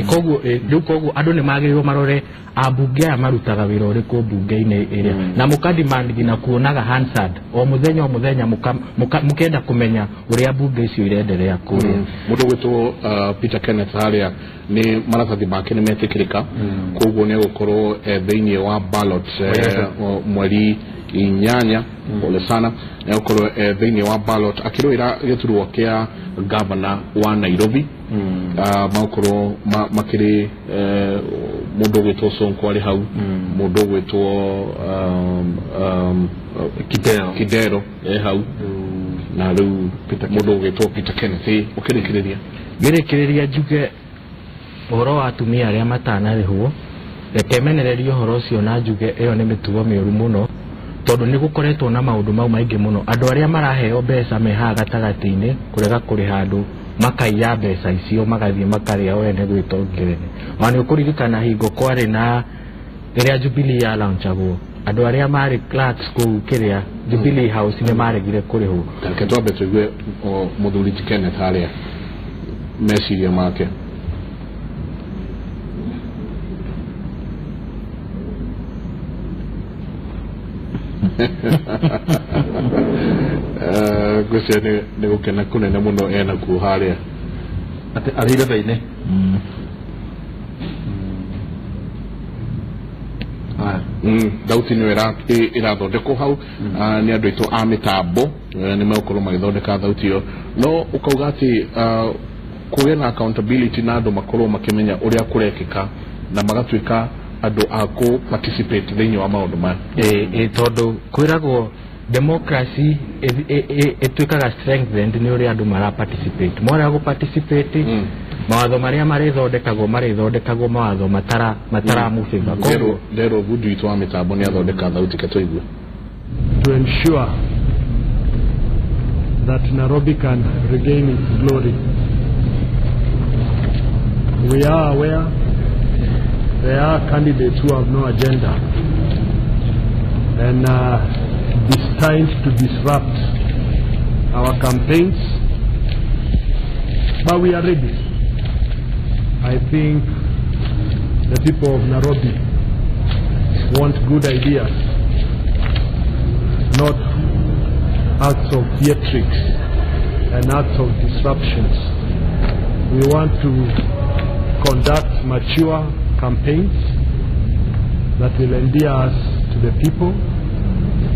koguo riu koguo andu ni magiriirwo marore abunge aya marutaga wira uriku bunge-ini iria na mukademand ngina kuonaga Hansard o muthenya mukenda kumenya uria bunge icio irenderea kuria mundu gwitwo Peter Kenneth haria ni maratathi make ni metikirika koguo ni gukorwo thiini wa ballot mweri inyanya pole sana ni gukorwo thiini wa ballot akirwira giturwo kia governor wa Nairobi makorwo makiri mundu gwitwo Sonko ari hau mundu gwitwo Kidero hau na riu mundu gwitwo Peter Kenneth ukirikiria njuge uhoro wa atumia aria matanarihwo rekemenererio uhoro ucio na njuge iyo ni mitugo miuru muno tondu ni gukoretwo na maundu mau maingi muno andu aria maraheo mbeca meha gatagati-ini kurega kuri handu makaiya mbeca icio magathie makaria wene gwitongirene wani ukuririkana hingo kwari na iria Jubilee ya launchagwo andu aria mari clerks ku kiria Jubilee House ni maregire kurihwo ketwa betwe muthuri Kenneth haria meciria make gwese ni gukena kunene muno ena ku haria ati arire baine dauti ni irathondekwo hau ni andu itu a mitambo ni mekorwo magithondeka thauti yo no ukauga ati kuge na accountability na andu makorwo makimenya uria kurekika na magatwika andu ako participate thiini wa maundu maya tondu kwiragwo democracy etwikaga strengthened ni uria andu mara participate mora go participate mawatho maria marithondekagwo mawatho matara mufimba koguo lero budu itwa mitambo ni athondeka thauti katoigwe to ensure that Nairobi can regain its glory. We are aware there are candidates who have no agenda and designed to disrupt our campaigns, but we are ready. I think the people of Nairobi want good ideas, not acts of theatrics and acts of disruptions. We want to conduct mature campaigns that will endear us to the people,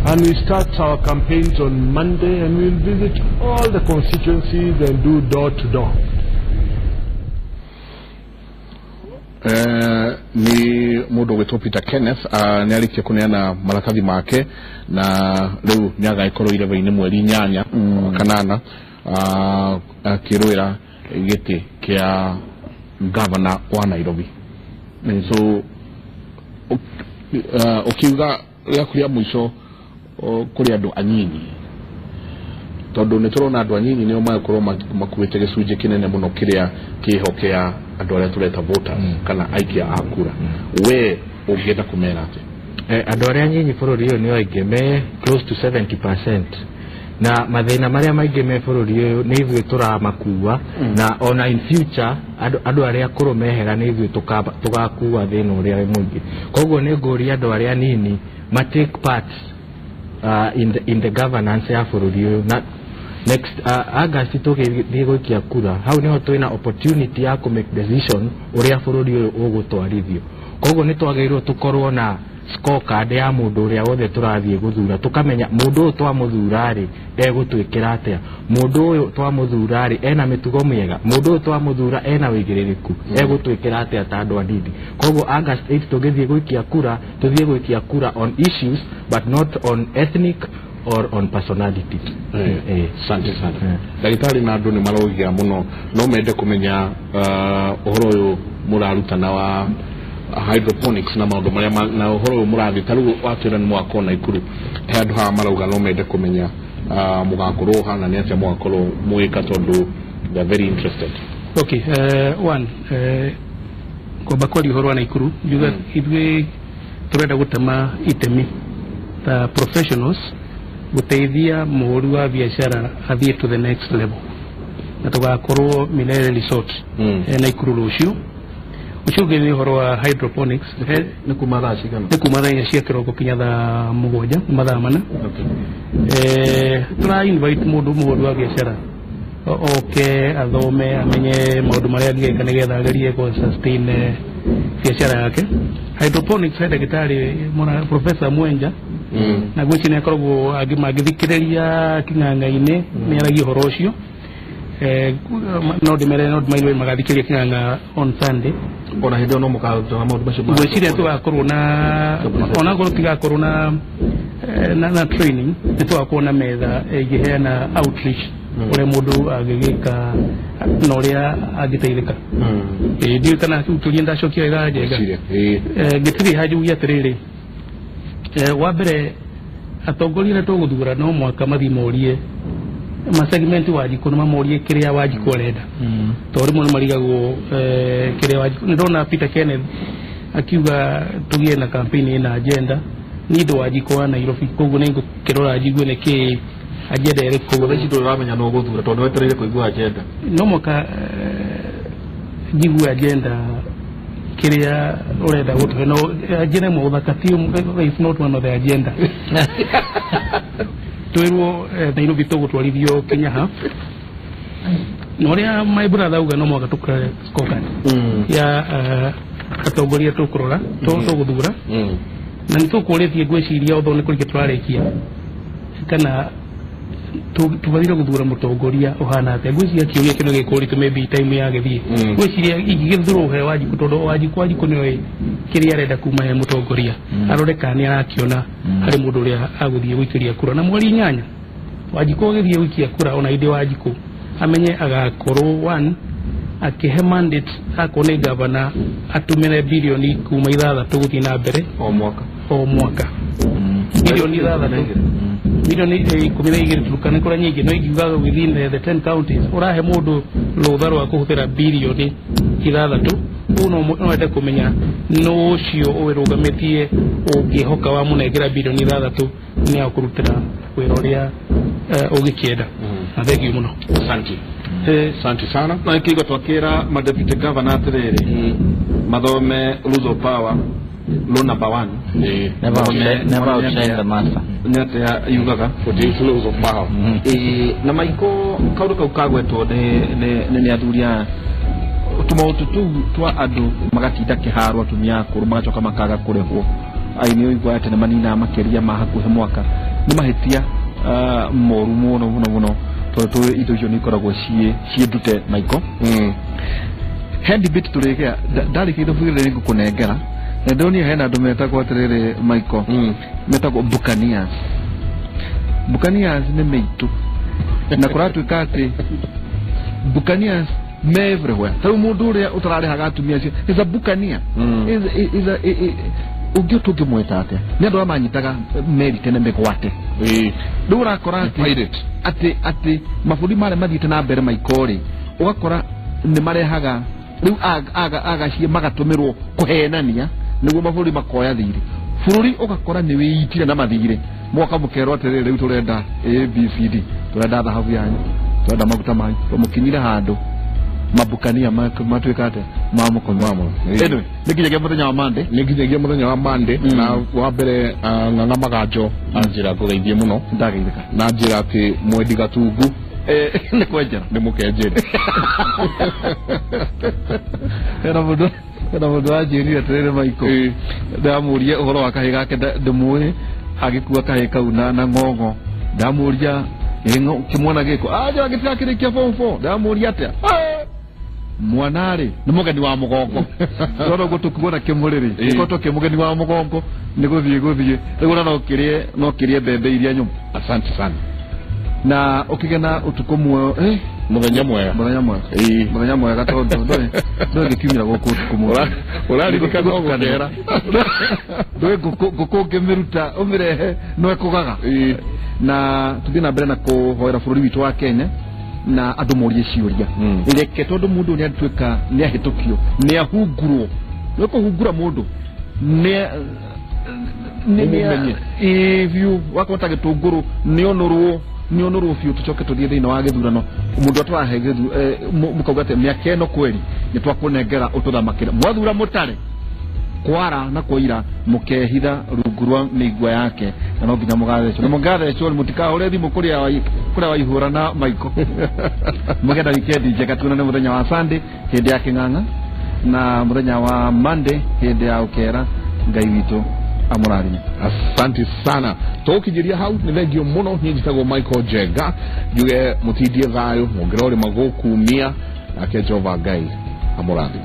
and we start our campaigns on Monday and we'll visit all the constituencies and do door to door. Ni mundu gwitwo Peter Kenneth ni arikia kuneana maratathi make na riu nyaga ikorwo ireveini mweri nyanya kanana akirwira giti kia governor wa Nairobi so ukiuga yakuria mwisho kuri andu anyinyi tondu ni turona andu anyinyi nio makorwo makuite gicunje kinene muno kiria kihokea andu aria tureta voters kana aikia akura we ungienda kumera ati andu aria anyinyi bururi uyu nio aingime close to 70% na mathina maria maingi me bururi uyu ni ithuĩ turamakuwa na ona in future andu aria akuru mehera ni ithuĩ tugakuwa thina uria mwingi koguo ni nguria andu aria nini ma take part in the governance ya bururi uyu na next August tugithie gwikia kura hau niho twina opportunity ya make decision uria bururi uyu ugutwarithio koguo ni twagirwo tukorwo na scorecard ya mundu uria wothe turathie guthura tukamenya mundu uyu twamuthura ri egutwikira atia mundu uyu twamuthura ri ena mitugo miega mundu uyu twamuthura ena wigiririku egutwikira atia ta andu anini koguo August 8 tugithie gwikia kura tuthie gwikia kura on issues but not on ethnic or on personality. Asante sana. Dagitari na andu ni marogia muno no mende kumenya uhoro uyu muraruta na wa hydroponics na maundu maria na uhoro murathi taru watira ni mwako na ikuru handu ha marauga no mende kumenya mugakoro hana ni atia mwakoro muika tondu they are very interested. Okay, one kwa bakoli uhoro na ikuru juga idwe turenda gutama itemi ta professionals guteithia muhuri wa biashara athie to the next level na tugakorwo Milele Resort na ikuru rucio ucio ni uhoro wa hydroponics ni kumatha cigana ni kumatha cia kiroko kinya thaa mugwanja mathaa mana. Tuna invite mundu muhuri wa biashara oke athome amenye maundu maria angika nigetha agerie ko sustain biashara yake. Hydroponics heda gitari mwana Professor Mwenja na gwici ni akoragwo agithikiriria king'ang'a-ini ni aragi horo ucio no dimere magathikiria king'ang'a on Sunday ona hindi no mukaruta maundu macio gwiciria tugakorwo na ona korwo tigakorwo na training tugakorwo na metha igiheana outreach ure mundu agigika na uria agiteithika ndio kana tulienda shokia ira jega gitiri hajugia tiriri wa mbere atongoria tuguthura no mwaka mathimorie segment wajiko no mamorie kiria wajiko renda tori muno marigagwo kiria wajiko ndona Peter Kenneth akiuga tugie na campaign na agenda nido wajiko wa Nairobi koguo ningo kirora jigwe ne ki agenda ere koguo ici turamenya no guthura tondu wetereire kuigua agenda no mwaka jigwe agenda kiria urenda gutuhe no agenda mu thakati is not one of the agenda twirwo Nairobi tugutwarithio Kenya ha no ria my brother uga no mwaka tukare Scotland ya atongoria tukurora tuguthura na nitukurithie gwiciria otho ni kurike turarikia kana tubarire guthura mutongoria uhana atia gwiciria kiuria kino gikuritu maybe time ya githie gwiciria igithuru he wajiko tondu wajiko niwe kiria arenda kuma he mutongoria arore kana arakiona hari mundu uria aguthie gwikiria kura na mweri 8 wajiko githie wikia kura ona ide wajiko amenye agakorwo one akihe mandate akone governor atumire bilioni kuma 6 guthie na mbere o mwaka bilioni 6 milioni 12 turukana kura nyingi no igiuga within the 10 counties urahe mundu rutha rwa kuhuthira bilioni 6 uno ende kumenya no cio uwirugametie ungihoka wa munengera bilioni 6 ni akurutira wira uria ugikienda na thank you muno. Asante sana na ikigo twakira ma deputy governor atiriri mathome Luzo Power law number 1 never outside the master nyata yugaga for the flows of power na maiko kauru kagwetwo ne athuria tumautu twa andu magatinda kiharo atumia akuru magacoka makaga kurehwo aini oigwa ate ne manina makeria mahakuhe mwaka ni mahitia moru muno tondu indo icio ni ikoragwo ciendute maiko hendi bit turegea ndari kido bwire ringu kunengera na ndoni hena andu metagwo atiriri maiko metagwo Buccaneers ni meitu na kuratuika ati Buccaneers me everywhere tau mundu uria utararihaga atumia cio is a Buccaneer is a ugio tuge mweta ate ni andu amanyitaga meri tene megwate ndura kora ati mabudi mare mathite na mbere maikori ugakora ni marehaga riu agacie magatumirwo kuhenania niguo mabudi makoya thiri bururi ugakora ni wiitire na mathire mwaka mukero atiriri riu turenda ABCD turenda dhahabu yanyu turenda maguta manyu tumukinyire handu mabukania matwikate mamukonwamo anyway nikinyagia muthenya wa Monday na wa mbere ng'ang'a magajo anjira kugeithie muno ndageithika na njira ati mwendi gatungu ni kwenjera ni mukenjera era mundu ajiri atiriri maiko ndamuria uhoro wa kahiga gake ndumuhe agikua kahiga kau na ng'ong'o ndamuria kimwana giko aja gitiakirikia form 4 ndamuria atia mwanari ni mugeni wa mugongo roro gutukugona kimuriri ikoto kimugeni wa mugongo ni guthie riu no kirie bembe iria nyum. Asante sana na ukigena utuko muthenya mwega muthenya mwega tondu ndo ngikiumira guku utuko uraririka no gukera ndo guku ngimiruta umirehe no ekugaga na tuthii na mbere na kuhoera bururi witu wa Kenya na andu morie ciuria reke tondu mundu ni atuika ni ahitukio ni ahungurwo no kuhungura mundu ni mumenye ivyu wakota gitunguru ni onurwo fiu tucoke tuthie thina wa githurano mundu atwahe mukauga ati miaka eno kweli ni twakunengera ututhamakira mwathura mutare kwara na koira mukehitha rungurwa migwa yake na no nginya mugathecho na mugathecho mutika ure thimu kuria waihura na maiko mugenda weekend njega tunane muthenya wa Sunday hindi ya king'ang'a na muthenya wa Monday hindi ya ukera ngai witu amurari. Asante sana tukijiria hau ni thengio muno njitagwo Michael Njenga juge mutindie thayo mwongerore magukumia ake Jehova Ngai amurari.